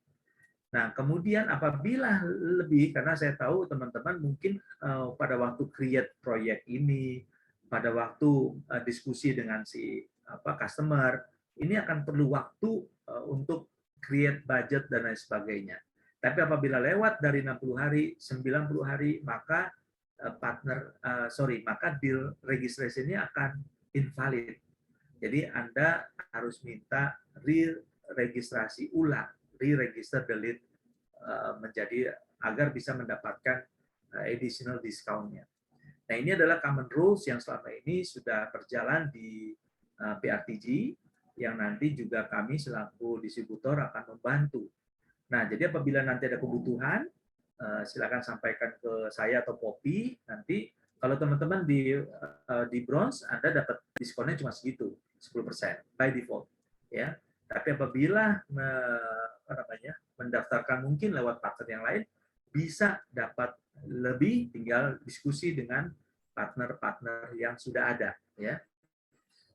Nah, kemudian apabila lebih, karena saya tahu teman-teman mungkin pada waktu create proyek ini, pada waktu diskusi dengan si customer, ini akan perlu waktu untuk create budget dan lain sebagainya. Tapi apabila lewat dari 60 hari, 90 hari, maka maka deal registration-nya akan invalid. Jadi Anda harus minta re-registrasi ulang, re-register the lead menjadi agar bisa mendapatkan additional discount-nya. Nah, ini adalah common rules yang selama ini sudah berjalan di PRTG, yang nanti juga kami selaku distributor akan membantu. Nah, jadi apabila nanti ada kebutuhan, silakan sampaikan ke saya atau Poppy. Nanti kalau teman-teman di bronze, Anda dapat diskonnya cuma segitu, 10% by default. Ya. Tapi apabila mendaftarkan mungkin lewat partner yang lain, bisa dapat lebih, tinggal diskusi dengan partner-partner yang sudah ada. Ya.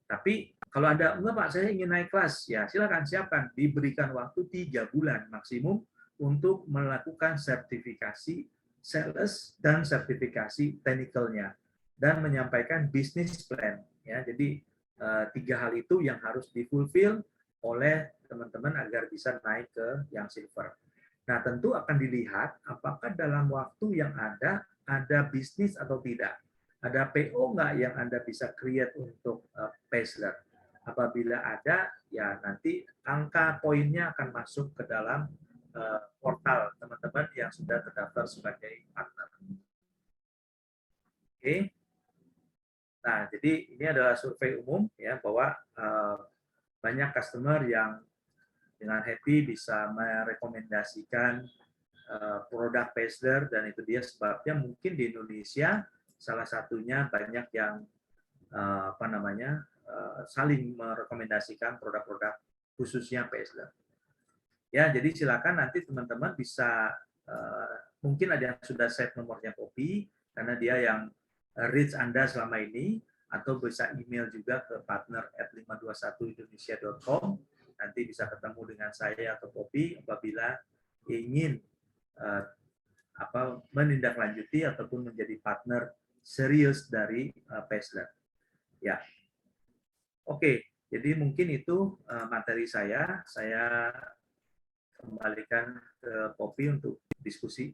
Tapi kalau ada, enggak Pak, saya ingin naik kelas, ya silakan siapkan. Diberikan waktu 3 bulan maksimum untuk melakukan sertifikasi sales dan sertifikasi technical-nya dan menyampaikan business plan. Ya, jadi 3 hal itu yang harus difulfill oleh teman-teman agar bisa naik ke yang silver. Nah, tentu akan dilihat apakah dalam waktu yang ada bisnis atau tidak. Ada PO nggak yang Anda bisa create untuk Paceler? Apabila ada, ya nanti angka poinnya akan masuk ke dalam portal teman-teman yang sudah terdaftar sebagai partner. Oke. Nah, jadi ini adalah survei umum ya bahwa banyak customer yang dengan happy bisa merekomendasikan produk Paceler, dan itu dia sebabnya mungkin di Indonesia salah satunya banyak yang saling merekomendasikan produk-produk khususnya Paceler. Ya, jadi silakan nanti teman-teman bisa mungkin ada yang sudah save nomornya Poppy karena dia yang reach Anda selama ini, atau bisa email juga ke partner@521indonesia.com. Nanti bisa ketemu dengan saya atau Poppy apabila ingin menindaklanjuti ataupun menjadi partner serius dari Paceler. Ya, oke. Jadi mungkin itu materi saya. Saya kembalikan ke Poppy untuk diskusi.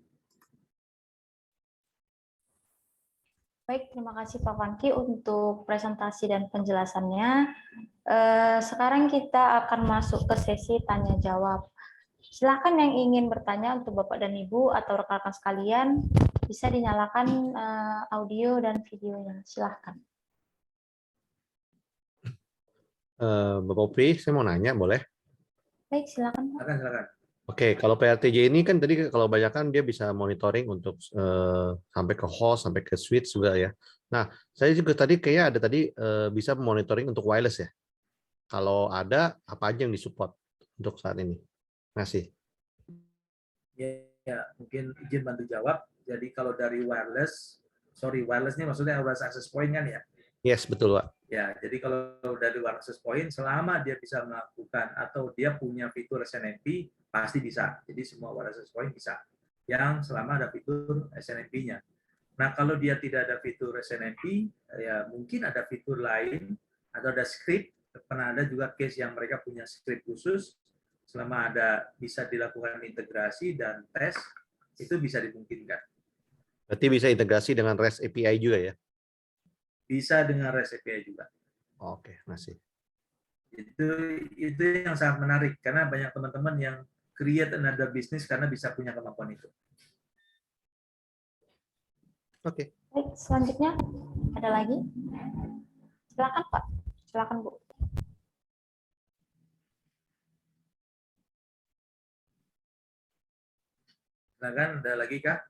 Baik, terima kasih Pak Fanki untuk presentasi dan penjelasannya. Sekarang kita akan masuk ke sesi tanya jawab. Silakan yang ingin bertanya untuk Bapak dan Ibu atau rekan-rekan sekalian, bisa dinyalakan audio dan videonya. Silakan. Bapak Pri, saya mau nanya, boleh? Baik, silakan Pak. Silakan. Oke, kalau PRTJ ini kan tadi kalau banyak dia bisa monitoring untuk sampai ke host, sampai ke switch juga ya. Nah, saya juga tadi kayaknya ada bisa monitoring untuk wireless ya. Kalau ada, apa aja yang disupport untuk saat ini? Terima kasih. Ya, mungkin izin bantu jawab. Jadi kalau dari wireless-nya maksudnya wireless access point kan ya? Yes, betul Pak. Ya, jadi kalau dari wireless access point, selama dia bisa melakukan atau dia punya fitur SNMP, pasti bisa. Jadi semua wireless access point bisa. Yang selama ada fitur SNMP-nya. Nah, kalau dia tidak ada fitur SNMP, ya mungkin ada fitur lain atau ada script. Pernah ada juga case yang mereka punya script khusus. Selama ada bisa dilakukan integrasi dan tes, itu bisa dimungkinkan. Berarti bisa integrasi dengan REST API juga ya? Bisa dengan REST API juga. Oke, masih. Itu yang sangat menarik karena banyak teman-teman yang create another business karena bisa punya kemampuan itu. Oke. Baik, selanjutnya ada lagi? Silakan Pak, silakan Bu. Silakan, ada lagi kah?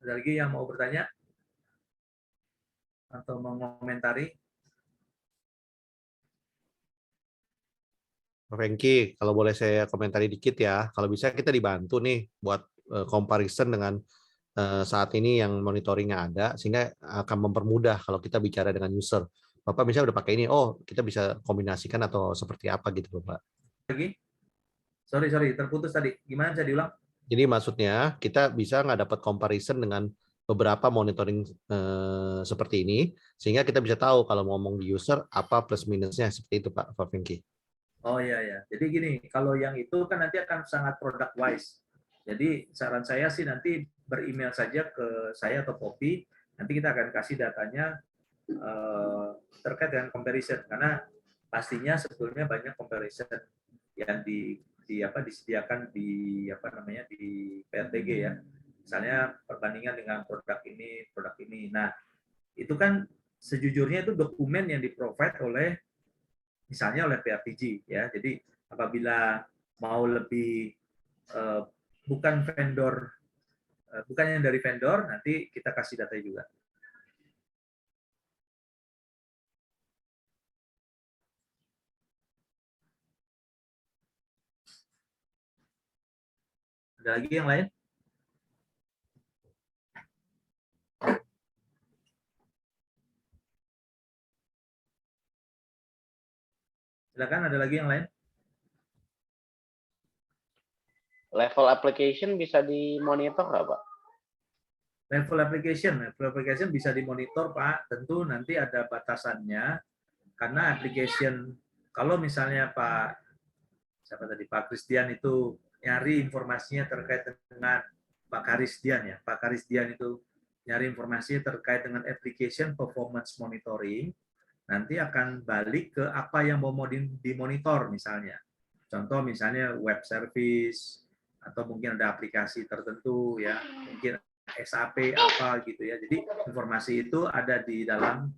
Ada lagi yang mau bertanya atau mau mengomentari? Pak Fengki, kalau boleh saya komentari dikit ya. Kalau bisa kita dibantu nih buat comparison dengan saat ini yang monitoringnya ada, sehingga akan mempermudah kalau kita bicara dengan user. Bapak misalnya udah pakai ini, oh kita bisa kombinasikan atau seperti apa gitu Pak. Lagi? Sorry, terputus tadi. Gimana, bisa diulang? Jadi maksudnya kita bisa nggak dapat comparison dengan beberapa monitoring seperti ini, sehingga kita bisa tahu kalau ngomong di user apa plus minusnya seperti itu Pak Fengki. Oh iya ya. Jadi gini, kalau yang itu kan nanti akan sangat product wise. Jadi saran saya sih nanti beremail saja ke saya atau Poppy. Nanti kita akan kasih datanya terkait dengan comparison, karena pastinya sebetulnya banyak comparison yang disediakan di PRTG ya. Misalnya perbandingan dengan produk ini. Nah, itu kan sejujurnya itu dokumen yang di-provide oleh misalnya oleh PRTG ya. Jadi apabila mau lebih bukan yang dari vendor, nanti kita kasih data juga. Ada lagi yang lain? Silakan, ada lagi yang lain? Level application bisa dimonitor nggak, Pak? Level application bisa dimonitor, Pak. Tentu nanti ada batasannya, karena application, kalau misalnya Pak Christian itu nyari informasinya terkait dengan Pak Karisdian itu nyari informasi terkait dengan application performance monitoring, nanti akan balik ke apa yang mau dimonitor misalnya. Contoh misalnya web service, atau mungkin ada aplikasi tertentu ya, mungkin SAP apa gitu ya. Jadi informasi itu ada di dalam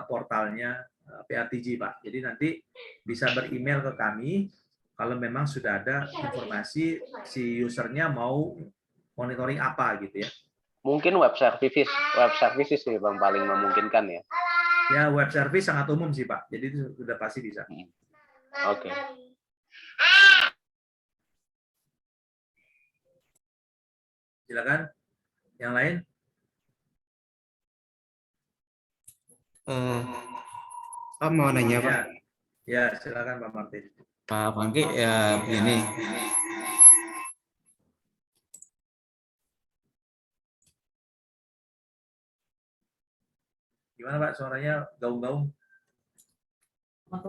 portalnya PRTG, Pak. Jadi nanti bisa beremail ke kami kalau memang sudah ada informasi si usernya mau monitoring apa gitu ya. Mungkin web services sih Bang paling memungkinkan ya. Ya, web service sangat umum sih Pak. Jadi itu sudah pasti bisa. Oke. Silakan. Yang lain? Pak mau nanya Pak. Ya, silakan Pak Martin. Pak Fengki ya begini. Gimana Pak, suaranya gaung-gaung? Pak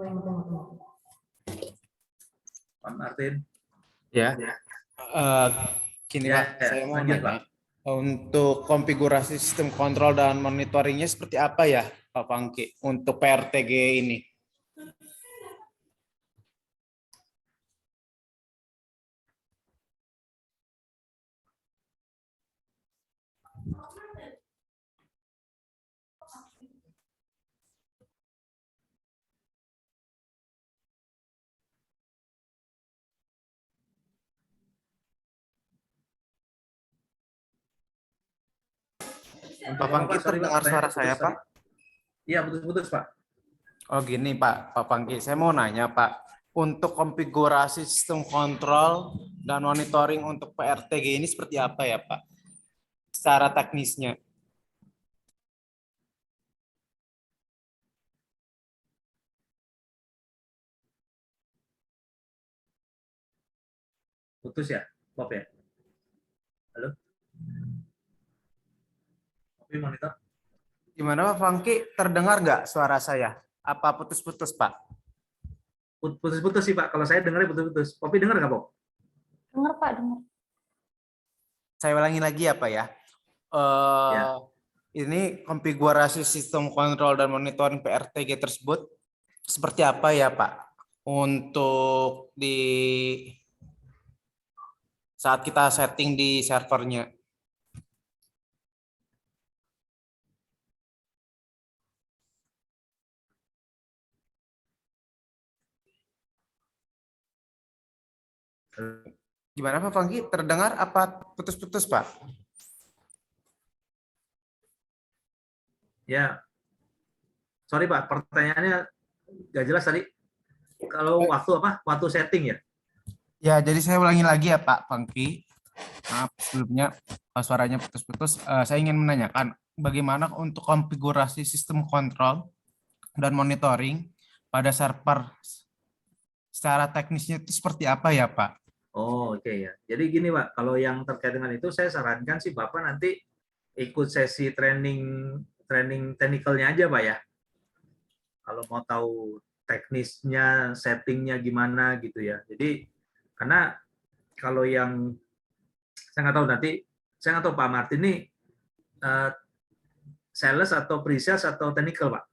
Martin? Ya. Gini Ya, Pak, ya, saya mau lanjut, nanya. Pak. Untuk konfigurasi sistem kontrol dan monitoringnya seperti apa ya Pak Fengki untuk PRTG ini? Pak Fengki terdengar suara saya Pak? Iya, putus-putus Pak. Oh gini Pak Fengki, saya mau nanya Pak. Untuk konfigurasi sistem kontrol dan monitoring untuk PRTG ini seperti apa ya Pak? Secara teknisnya. Putus ya, Bob ya? Halo? Bob monitor? Gimana Pak Fengki, terdengar nggak suara saya? Apa putus-putus Pak? Putus-putus sih Pak, kalau saya dengarnya putus-putus. Poppy dengar nggak, Bob? Dengar Pak, dengar. Saya ulangi lagi ya Pak ya. Ini konfigurasi sistem kontrol dan monitoring PRTG tersebut seperti apa ya Pak untuk di saat kita setting di servernya? Gimana Pak Panggi? Terdengar apa putus-putus Pak? Ya, sorry Pak, pertanyaannya nggak jelas tadi. Kalau waktu apa? Waktu setting ya? Ya, jadi saya ulangi lagi ya Pak Pangki. Maaf sebelumnya suaranya putus-putus. Saya ingin menanyakan bagaimana untuk konfigurasi sistem kontrol dan monitoring pada server secara teknisnya itu seperti apa ya Pak? Oh, oke ya. Jadi gini Pak, kalau yang terkait dengan itu saya sarankan sih Bapak nanti ikut sesi training technical-nya aja Pak ya. Kalau mau tahu teknisnya, settingnya gimana gitu ya. Jadi karena kalau yang saya nggak tahu nanti, saya nggak tahu Pak Martin ini sales atau pre-sales atau technical Pak?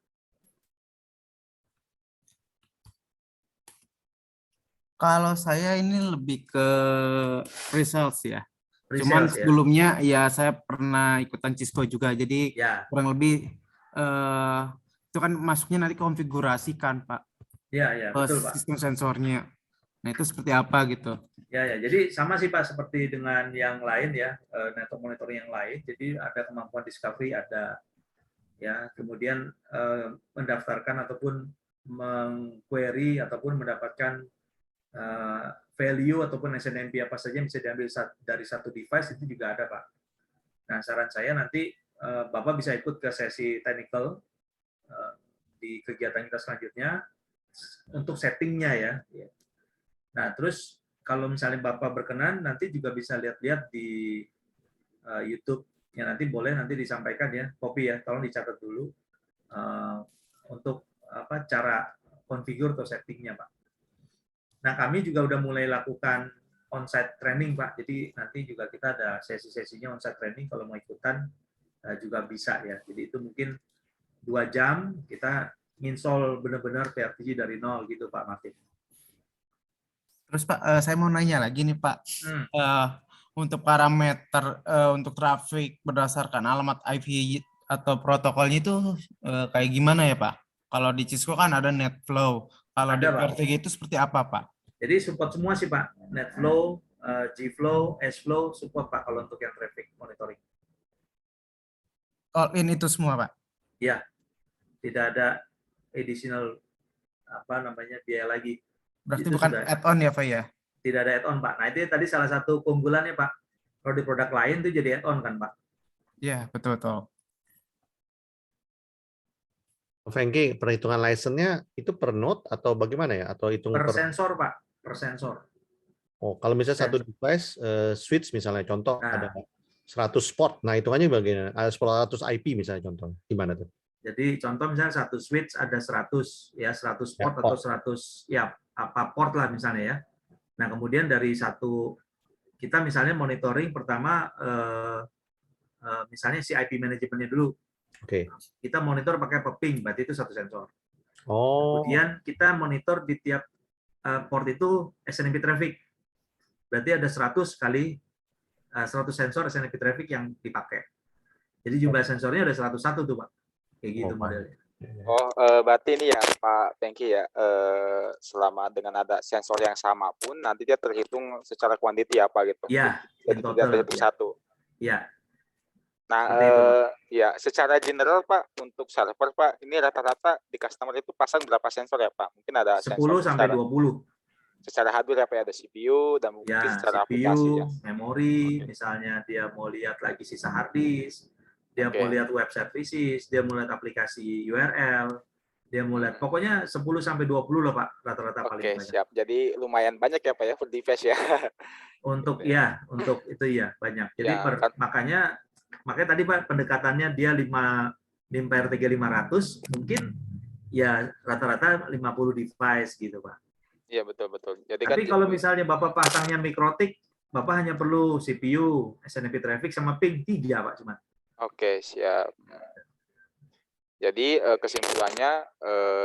Kalau saya ini lebih ke pre-sales ya. Cuman Pre-sales ya. sebelumnya ya saya pernah ikutan Cisco juga. Jadi Ya, kurang lebih itu kan masuknya nanti konfigurasi kan Pak ya, ke betul Pak. sistem sensornya. Nah itu seperti apa gitu? Ya, jadi sama sih Pak seperti dengan yang lain ya, network monitoring yang lain. Jadi ada kemampuan discovery, ada ya, kemudian mendaftarkan ataupun mengquery ataupun mendapatkan value ataupun SNMP apa saja yang bisa diambil dari satu device itu juga ada Pak. Nah saran saya nanti Bapak bisa ikut ke sesi technical di kegiatan kita selanjutnya untuk settingnya ya. Nah terus kalau misalnya Bapak berkenan nanti juga bisa lihat-lihat di YouTube ya, nanti boleh nanti disampaikan ya, copy ya, tolong dicatat dulu untuk apa cara configure atau settingnya Pak. Nah, kami juga udah mulai lakukan on-site training, Pak. Jadi nanti juga kita ada sesi-sesinya on-site training. Kalau mau ikutan juga bisa ya. Jadi itu mungkin 2 jam kita install benar-benar PRTG dari nol gitu, Pak Martin. Terus Pak, saya mau nanya lagi nih Pak. Untuk parameter untuk traffic berdasarkan alamat IP atau protokolnya itu kayak gimana ya Pak? Kalau di Cisco kan ada net flow. Kalau di Ada, Pak. PRTG itu seperti apa Pak? Jadi support semua sih Pak. NetFlow, Gflow, Sflow, support Pak kalau untuk yang traffic monitoring. All in itu semua Pak? Ya, tidak ada additional apa namanya biaya lagi. Berarti Itu bukan sudah add-on ya Pak ya? tidak ada add-on Pak. Nah itu tadi salah satu keunggulannya Pak. Kalau di produk lain itu jadi add-on kan Pak. Iya betul-betul. Fengki, perhitungan license-nya itu per node atau bagaimana ya? Atau hitung Per sensor Pak, per sensor. Oh, kalau misalnya satu device switch misalnya contoh Nah, ada 100 port. Nah, hitungannya bagaimana? Ada 100 IP misalnya contoh. Gimana tuh? jadi contoh misalnya satu switch ada 100 ya 100 port Ya, atau 100 ya apa port lah misalnya ya. Nah, kemudian dari satu kita misalnya monitoring pertama misalnya si IP manajemennya dulu. Oke. Kita monitor pakai ping, berarti itu satu sensor. Oh. Kemudian kita monitor di tiap port itu SNMP traffic. Berarti ada 100 kali 100 sensor SNMP traffic yang dipakai. Jadi jumlah sensornya ada 101 tuh, Pak. Kayak gitu modelnya. Oh, berarti ini ya Pak Pengki ya, selama dengan ada sensor yang sama pun nanti dia terhitung secara kuantiti apa gitu. Iya, jadi tidak terhitung satu. Iya. Nah, ya secara general Pak untuk server Pak, ini rata-rata di customer itu pasang berapa sensor ya Pak? Mungkin ada 10 sensor sampai 20. Secara hardware ya Pak, ada CPU dan mungkin Ya, secara CPU, aplikasi ya. memori, misalnya dia mau lihat lagi sisa hard disk, dia mau lihat web services, dia mau lihat aplikasi URL, dia mau lihat pokoknya 10 sampai 20 loh Pak rata-rata paling banyak. Siap. Jadi lumayan banyak ya Pak ya per device ya. Untuk ya, untuk itu ya banyak. Jadi Ya, makanya tadi Pak pendekatannya dia 5 PRTG 500 mungkin ya rata-rata 50 device gitu Pak. Iya betul. Jadi tapi kan kalau misalnya Bapak pasangnya mikrotik, Bapak hanya perlu CPU, SNMP traffic sama ping 3 Pak cuma. Oke, siap. Jadi kesimpulannya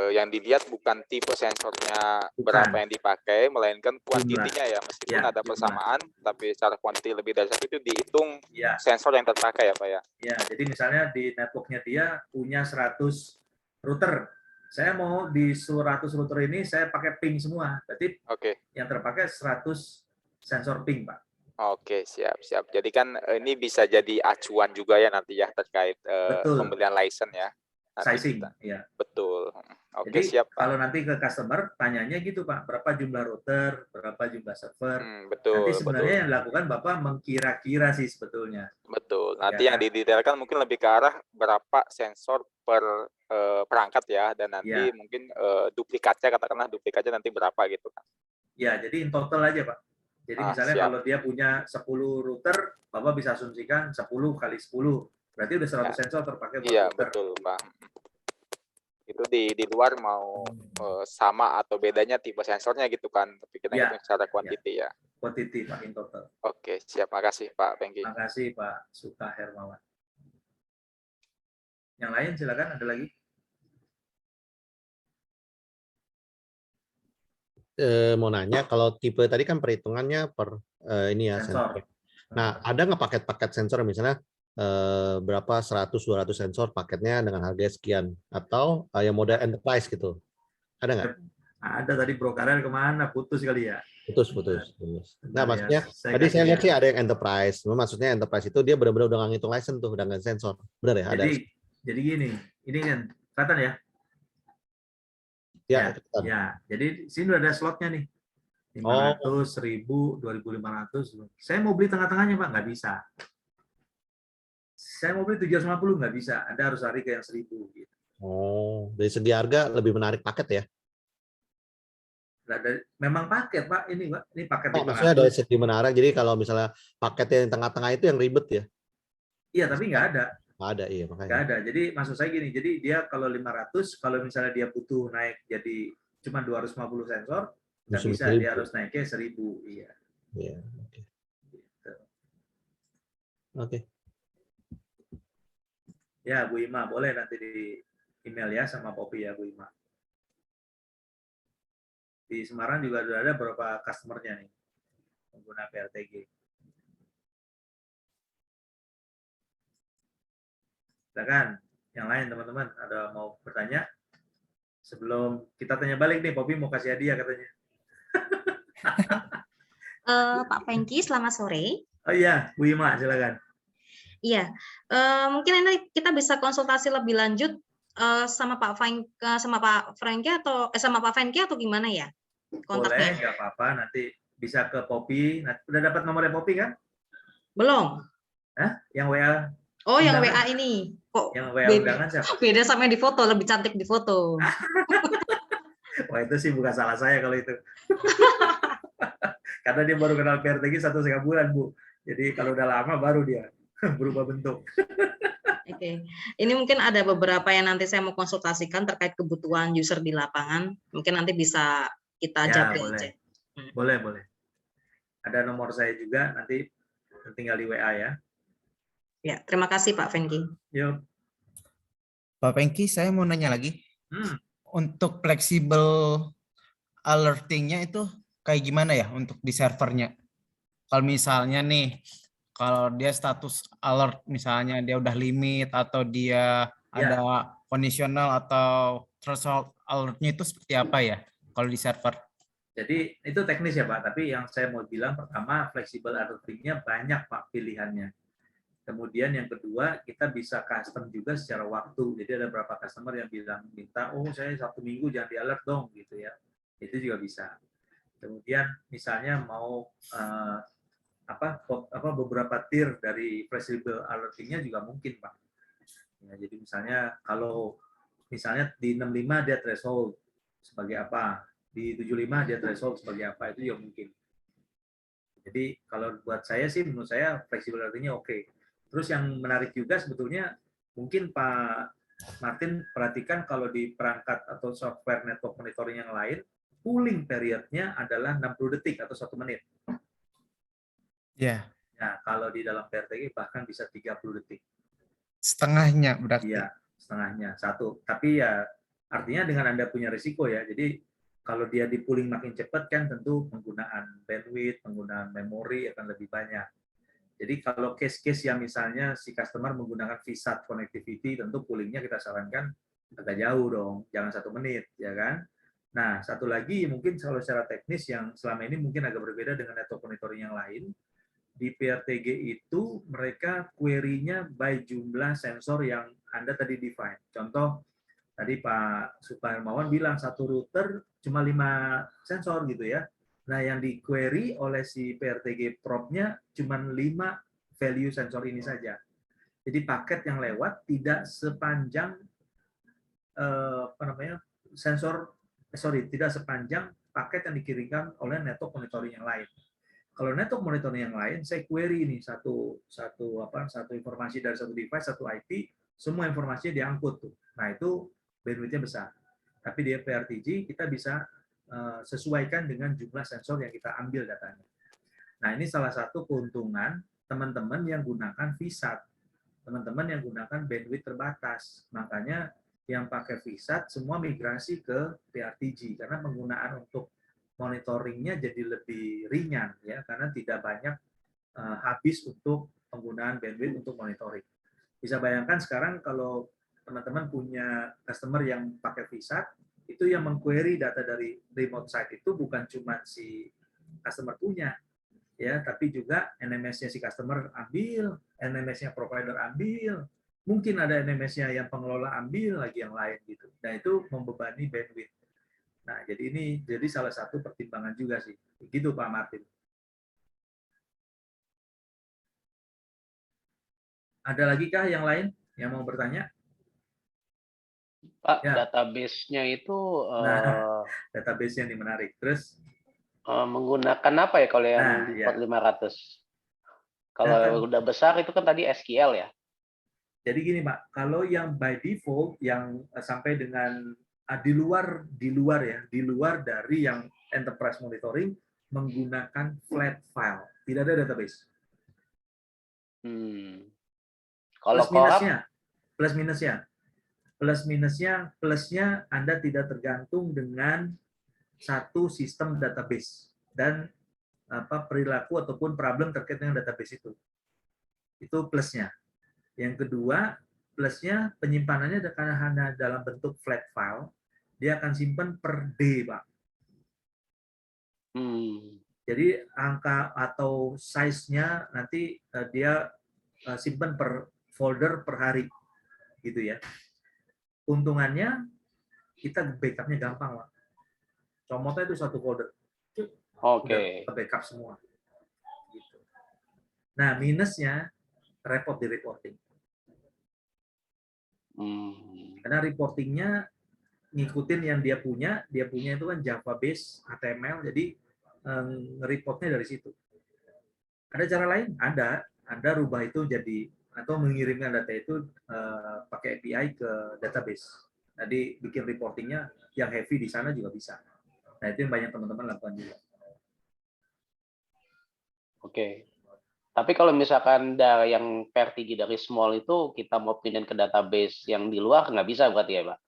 yang dilihat bukan tipe sensornya Bukan. berapa yang dipakai, melainkan kuantitinya ya. Meskipun Ya, ada jumlah. persamaan, tapi secara kuantiti lebih dari satu itu dihitung Ya, sensor yang terpakai ya Pak ya. ya. Jadi misalnya di networknya dia punya 100 router. Saya mau di 100 router ini saya pakai ping semua. Berarti Oke. yang terpakai 100 sensor ping, Pak. Oke, siap. Jadi kan ini bisa jadi acuan juga ya nanti ya terkait Betul. pembelian license ya. Nanti Sizing, kita. ya. Betul. Oke, Jadi siap Pak. kalau nanti ke customer tanyanya gitu Pak, berapa jumlah router, berapa jumlah server. Betul, Nanti sebenarnya betul. yang dilakukan Bapak mengkira-kira sih sebetulnya. Betul. Ya Nanti yang kan? didetailkan mungkin lebih ke arah berapa sensor per perangkat ya, dan nanti Ya. mungkin duplikatnya, katakanlah duplikatnya nanti berapa gitu kan. Ya, jadi in total aja Pak. Jadi misalnya Siap. kalau dia punya 10 router, Bapak bisa asumsikan 10 kali 10. Berarti udah 100 Ya. sensor terpakai buat Iya, router. betul Pak. Itu di luar mau sama atau bedanya tipe sensornya gitu kan, tapi kita Ya. hitung secara kuantiti ya. Quantity Pak in total. Oke, siap. Makasih Pak Pengki. Makasih Pak Suka Hermawan. Yang lain silakan, ada lagi? Mau nanya, kalau tipe tadi kan perhitungannya per ini ya Sensor. sensor. Nah, ada nggak paket-paket sensor misalnya berapa 100-200 sensor paketnya dengan harga sekian, atau yang model enterprise gitu? Ada nggak? Ada tadi Bro Karel kemana? Putus kali ya? Putus. Nah, maksudnya tadi saya lihat sih ada yang enterprise. Maksudnya enterprise itu dia benar-benar udah nggak ngitung license tuh, udah nggak sensor. Benar ya? Ada. Jadi gini, ini kan kelihatan ya? Ya, jadi sini udah ada slotnya nih. 500, 1000, 2500. Saya mau beli tengah-tengahnya Pak, nggak bisa. Saya mau beli 750, nggak bisa. Anda harus lari ke yang 1000. Gitu. Oh, dari segi harga lebih menarik paket ya? Memang paket Pak, ini Pak. Ini paket 500. Maksudnya dari segi menarik, jadi kalau misalnya paket yang tengah-tengah itu yang ribet ya? Iya, tapi nggak ada. Nggak ada, iya makanya. Nggak ada. Jadi maksud saya gini, jadi dia kalau 500, kalau misalnya dia butuh naik jadi cuma 250 sensor, nggak bisa, dia harus naiknya 1000. Iya. Iya, oke. Gitu. Oke. Ya, Bu Ima, boleh nanti di email ya sama Poppy ya, Bu Ima. Di Semarang juga ada beberapa customer-nya nih, pengguna PRTG. Silakan, yang lain teman-teman, ada mau bertanya? Sebelum kita tanya balik nih, Poppy mau kasih hadiah katanya. Pak Pengki, selamat sore. Oh iya, Bu Ima, silakan. Iya, mungkin nanti kita bisa konsultasi lebih lanjut sama Pak Franky atau sama Pak Franky atau gimana ya kontaknya? Boleh, nggak apa-apa. Nanti bisa ke Poppy. Nah, udah dapat nomornya Poppy kan? Belum. Hah? Yang WA? Oh, yang undangan? WA ini. Kok yang WA undangan siapa? beda sama yang di foto, lebih cantik di foto. Wah, itu sih bukan salah saya kalau itu. Karena dia baru kenal PRTG 1,5 bulan, Bu. Jadi kalau udah lama baru dia berubah bentuk. Oke. Ini mungkin ada beberapa yang nanti saya mau konsultasikan terkait kebutuhan user di lapangan. Mungkin nanti bisa kita japri aja. Boleh. Ada nomor saya juga, nanti tinggal di WA ya. Ya, terima kasih Pak Franky. Yuk. Pak Pengki, saya mau nanya lagi. Untuk fleksibel alertingnya itu kayak gimana ya untuk di servernya? Kalau misalnya nih, kalau dia status alert, misalnya dia udah limit atau dia ada conditional atau threshold alertnya itu seperti apa ya kalau di server? Jadi itu teknis ya Pak, tapi yang saya mau bilang pertama, fleksibel alertingnya banyak Pak pilihannya. Kemudian yang kedua, kita bisa custom juga secara waktu. Jadi ada beberapa customer yang bilang minta, oh saya Sabtu Minggu jangan di alert dong, gitu ya. Itu juga bisa. Kemudian misalnya mau beberapa tier dari flexible alertingnya juga mungkin Pak. Ya, jadi misalnya kalau misalnya di 65 dia threshold sebagai apa, di 75 dia threshold sebagai apa, itu juga mungkin. Jadi kalau buat saya sih, menurut saya flexible alertingnya oke. Terus yang menarik juga sebetulnya, mungkin Pak Martin perhatikan kalau di perangkat atau software network monitoring yang lain, cooling periodnya adalah 60 detik atau 1 menit. Ya. Nah, kalau di dalam PRTG bahkan bisa 30 detik. Setengahnya berarti. Iya, setengahnya satu. Tapi ya artinya dengan Anda punya risiko ya. Jadi kalau dia di pooling makin cepat kan tentu penggunaan bandwidth, penggunaan memori akan lebih banyak. Jadi kalau case-case yang misalnya si customer menggunakan VSAT connectivity, tentu poolingnya kita sarankan agak jauh dong, jangan 1 menit, ya kan? Nah, satu lagi mungkin kalau secara teknis yang selama ini mungkin agak berbeda dengan network monitoring yang lain, di PRTG itu mereka query-nya by jumlah sensor yang Anda tadi define. Contoh, tadi Pak Suparmawan bilang satu router cuma 5 sensor gitu ya. Nah, yang di query oleh si PRTG prop-nya cuma 5 value sensor ini saja. Jadi paket yang lewat tidak sepanjang tidak sepanjang paket yang dikirimkan oleh network monitoring yang lain. Kalau network monitoring yang lain, saya query ini satu informasi dari satu device, satu IP, semua informasinya diangkut tuh. Nah, itu bandwidth-nya besar. Tapi di PRTG kita bisa sesuaikan dengan jumlah sensor yang kita ambil datanya. Nah, ini salah satu keuntungan teman-teman yang gunakan VSAT. Teman-teman yang gunakan bandwidth terbatas. Makanya yang pakai VSAT semua migrasi ke PRTG karena penggunaan untuk monitoringnya jadi lebih ringan ya, karena tidak banyak habis untuk penggunaan bandwidth untuk monitoring. Bisa bayangkan sekarang kalau teman-teman punya customer yang pakai VSAT, itu yang mengquery data dari remote site itu bukan cuma si customer punya, ya, tapi juga NMS-nya si customer ambil, NMS-nya provider ambil, mungkin ada NMS-nya yang pengelola ambil lagi yang lain gitu. Nah, itu membebani bandwidth. Nah, jadi salah satu pertimbangan juga sih. Begitu Pak Martin. Ada lagi kah yang lain yang mau bertanya? Pak, Ya. database-nya itu Nah, database-nya ini menarik. Terus menggunakan apa ya kalau yang di port 500? Kalau udah besar itu kan tadi SQL ya. Jadi gini Pak, kalau yang by default yang sampai dengan di luar dari yang enterprise monitoring menggunakan flat file, tidak ada database. Kalau plusnya Anda tidak tergantung dengan satu sistem database dan perilaku ataupun problem terkait dengan database itu. Itu plusnya. Yang kedua, plusnya penyimpanannya karena hanya dalam bentuk flat file, dia akan simpan per day, Pak. Jadi angka atau size-nya nanti dia simpan per folder per hari, gitu ya. Untungannya kita backup-nya gampang, Pak. Comotnya itu satu folder. Oke. Udah backup semua. Gitu. Nah, minusnya repot di reporting. Karena reportingnya ngikutin yang dia punya itu kan Java base HTML, jadi reportnya dari situ. Ada cara lain? Ada. Anda rubah itu jadi atau mengirimkan data itu pakai API ke database. Jadi bikin reportingnya yang heavy di sana juga bisa. Nah, itu yang banyak teman-teman lakukan juga. Oke. Tapi kalau misalkan dari yang PRTG dari small itu kita mau pindahin ke database yang di luar nggak bisa berarti ya, Pak?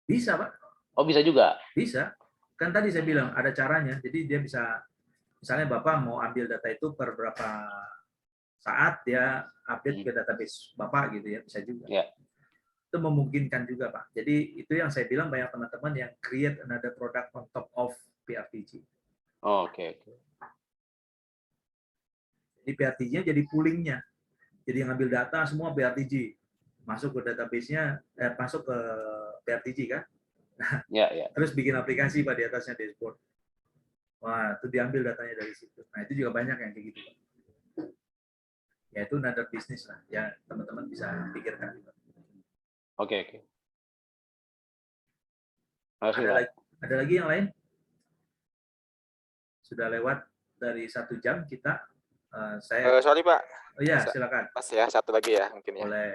Bisa, Pak. Oh, bisa juga? Bisa. Kan tadi saya bilang ada caranya. Jadi dia bisa, misalnya Bapak mau ambil data itu per berapa saat dia update ke database Bapak gitu ya, bisa juga. Ya. Itu memungkinkan juga, Pak. Jadi itu yang saya bilang banyak teman-teman yang create another product on top of PRTG. Oke. Jadi PRTG-nya jadi poolingnya. Jadi yang ambil data semua PRTG. Masuk ke database-nya, masuk ke PRTG kan. Nah, ya. Terus bikin aplikasi Pak di atasnya dashboard. Wah, itu diambil datanya dari situ. Nah, itu juga banyak yang kayak gitu, Pak. Ya, itu another business lah. Ya, teman-teman bisa pikirkan juga. Oke. Ada lagi yang lain? Sudah lewat dari 1 jam kita. Sorry Pak. Oh iya, silakan. Mas ya, satu lagi ya mungkin ya. Boleh.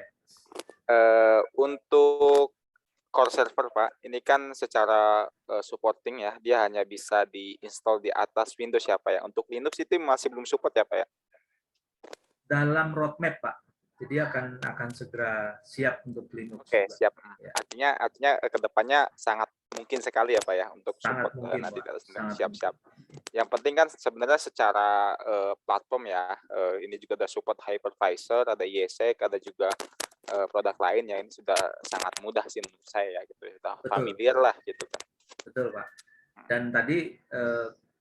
Untuk core server Pak, ini kan secara supporting ya, dia hanya bisa di-install di atas Windows ya Pak ya. Untuk Linux itu masih belum support ya Pak ya? Dalam roadmap Pak. Jadi akan segera siap untuk Linux. Oke, juga. siap. Ya. Artinya ke depannya sangat mungkin sekali ya Pak ya untuk Sangat support mungkin, nanti Pak. data center. Sangat Siap-siap. Yang penting kan sebenarnya secara platform ya, ini juga ada support hypervisor, ada IESEC, ada juga produk lain ya, ini sudah sangat mudah sih menurut saya ya gitu. Sudah Betul. familiar lah gitu kan. Betul, Pak. Dan tadi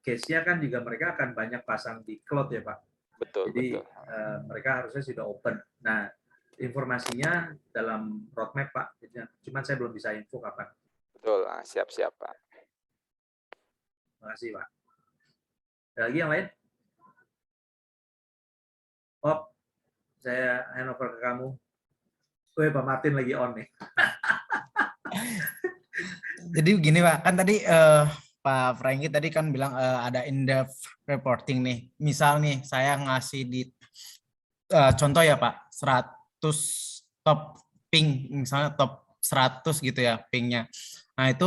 case-nya kan juga mereka akan banyak pasang di cloud ya, Pak. Betul, Jadi betul. mereka harusnya sudah open. Nah, informasinya dalam roadmap, Pak. Cuman saya belum bisa info kapan. Betul, siap-siap Pak. Terima kasih, Pak. Ada lagi yang lain? Bob, saya handover ke kamu. Woi, Pak Martin lagi on nih. Jadi begini Pak, kan tadi Pak Franky tadi kan bilang ada in-depth reporting nih. Misal nih saya ngasih di contoh ya Pak, 100 top ping, misalnya top 100 gitu ya pingnya. Nah itu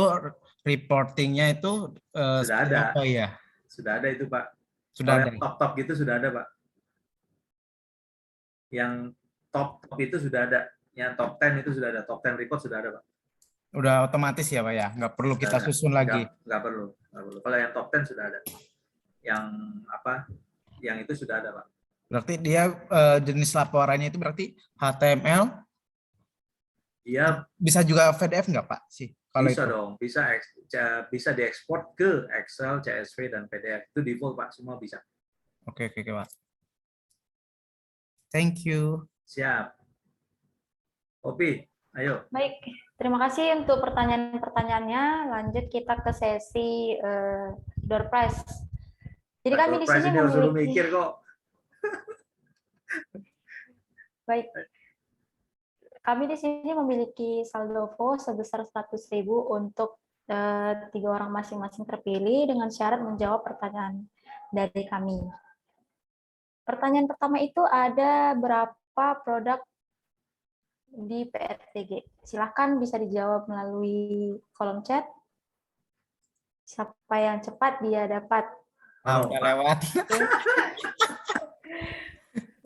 reportingnya itu Sudah ada. apa ya? Sudah ada itu, Pak. Sudah Kalau ada. yang top-top gitu sudah ada, Pak. Yang top itu sudah ada. Yang top 10 itu sudah ada. Top 10 report sudah ada, Pak. Udah otomatis ya Pak ya, nggak perlu kita susun lagi. Nggak perlu. Kalau yang top 10 sudah ada. Yang apa? Yang itu sudah ada, Pak. Berarti dia jenis laporannya itu berarti HTML. Dia bisa juga PDF nggak Pak sih? Kalau bisa itu. dong, bisa diekspor ke Excel, CSV dan PDF. Itu default, Pak, semua bisa. Oke Pak. Thank you. Siap. Opi, ayo. Baik, terima kasih untuk pertanyaan-pertanyaannya. Lanjut kita ke sesi door prize. Jadi kami di sini ini suruh memiliki mikir kok. baik. Kami di sini memiliki saldo VO sebesar 100.000 untuk 3 orang masing-masing terpilih dengan syarat menjawab pertanyaan dari kami. Pertanyaan pertama itu ada berapa produk di PRTG? Silahkan bisa dijawab melalui kolom chat. Siapa yang cepat dia dapat. Udah lewat.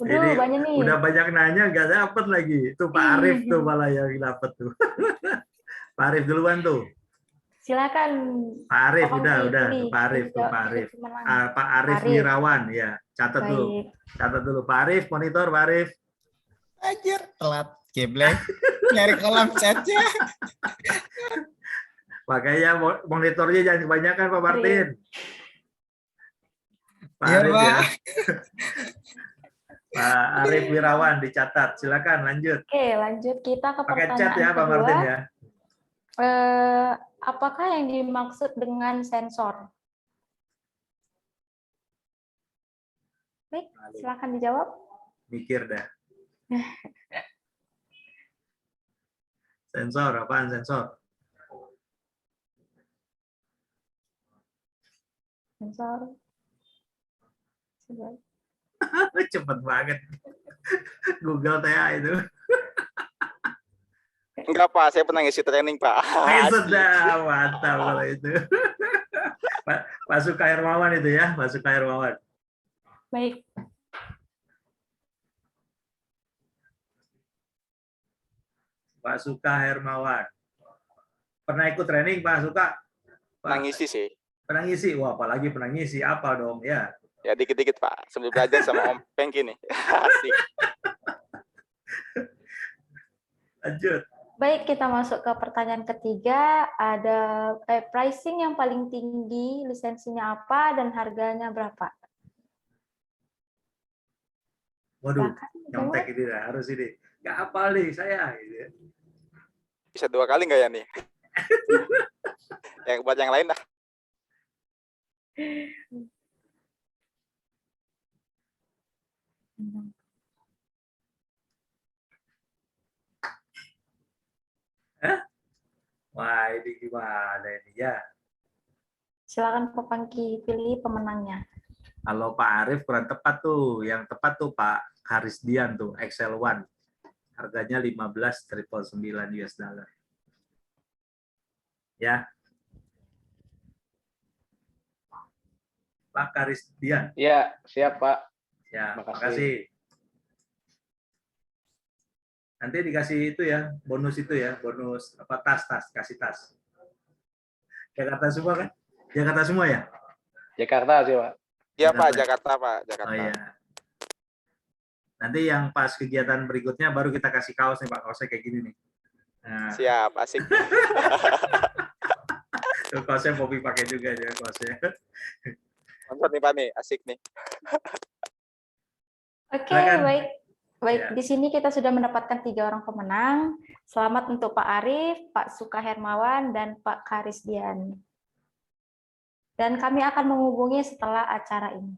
Udah banyak nih. Udah banyak nanya nggak dapat lagi. Itu Pak Arif tuh malah yang dapat tuh. Pak Arif duluan tuh. Silakan. Pak Arif udah. Pak Arif tuh Pak Arif Wirawan ya. Catat dulu. Catat dulu Pak Arif, monitor Pak Arif. Anjir, telat geblek. Nyari kolom chatnya. Makanya monitornya jangan kebanyakan Pak Martin. Pak Ya, Arif Pak. ya. Pak Arif Wirawan dicatat. Silakan lanjut. Oke, lanjut kita ke pakai pertanyaan chat ya Pak Martin ya. Apakah yang dimaksud dengan sensor? Baik, silakan dijawab. Mikir dah. Sensor, apaan sensor? Sensor. Cepet banget. Google TA itu. Enggak Pak, saya pernah ngisi training Pak. Sudah, mantap kalau itu. Pak Suka Hermawan itu ya, Pak Suka Hermawan. Baik. Pak Suka Hermawan. Pernah ikut training Pak Suka? Pernah ngisi sih. Pernah ngisi? Wah, apalagi pernah ngisi. Apa dong ya? Ya dikit-dikit Pak, sambil belajar sama Om Pengki nih. Asik. Lanjut. Baik, kita masuk ke pertanyaan ketiga. Ada pricing yang paling tinggi, lisensinya apa, dan harganya berapa? Waduh, nyontek ini dah, harus ini. Nggak hafal nih saya. Bisa 2 kali nggak ya nih? Yang buat yang lain dah. Wah, ini gimana ini ya? Silakan Pak Pangki pilih pemenangnya. Kalau Pak Arif kurang tepat tuh. Yang tepat tuh Pak Harisdian tuh, Excel One. Harganya 15.999 US dollar. Ya. Pak Harisdian. Ya, siap Pak. Ya, Makasih. makasih. Nanti dikasih itu ya, bonus itu ya, bonus apa tas, kasih tas. Jakarta semua kan? Jakarta semua ya? Jakarta sih, Pak. Iya Pak, Jakarta. Jakarta Pak, Oh Jakarta. iya. Nanti yang pas kegiatan berikutnya baru kita kasih kaos nih Pak, kaosnya kayak gini nih. Nah, Siap, asik. tuh kaosnya Poppy pakai juga ya kaosnya. Mantap nih Pak nih, asik nih. Oke, Silakan. baik. Baik, Ya. di sini kita sudah mendapatkan 3 orang pemenang. Selamat untuk Pak Arif, Pak Suka Hermawan, dan Pak Karisdian. Dan kami akan menghubungi setelah acara ini.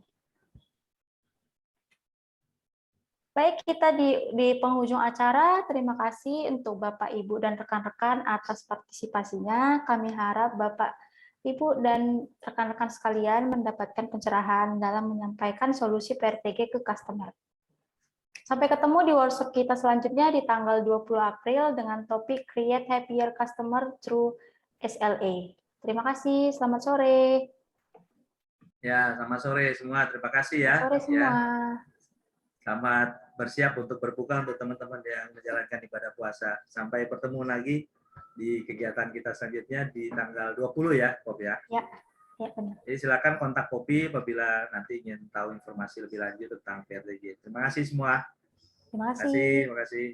Baik, kita di penghujung acara. Terima kasih untuk Bapak, Ibu, dan rekan-rekan atas partisipasinya. Kami harap Bapak, Ibu, dan rekan-rekan sekalian mendapatkan pencerahan dalam menyampaikan solusi PRTG ke customer. Sampai ketemu di workshop kita selanjutnya di tanggal 20 April dengan topik Create Happier Customer Through SLA. Terima kasih, selamat sore. Ya, selamat sore semua. Terima kasih ya. Sore semua. Ya. Selamat bersiap untuk berbuka untuk teman-teman yang menjalankan ibadah puasa. Sampai bertemu lagi di kegiatan kita selanjutnya di tanggal 20 ya, Pop ya. Ya, ya benar. Jadi silakan kontak Poppy apabila nanti ingin tahu informasi lebih lanjut tentang PRTG. Terima kasih semua. Terima Terima kasih, kasih. terima kasih.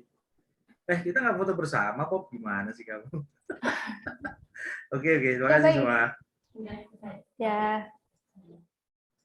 Kita nggak foto bersama, Pop. Gimana sih kamu? Oke, terima Ya, kasih baik. semua. Ya.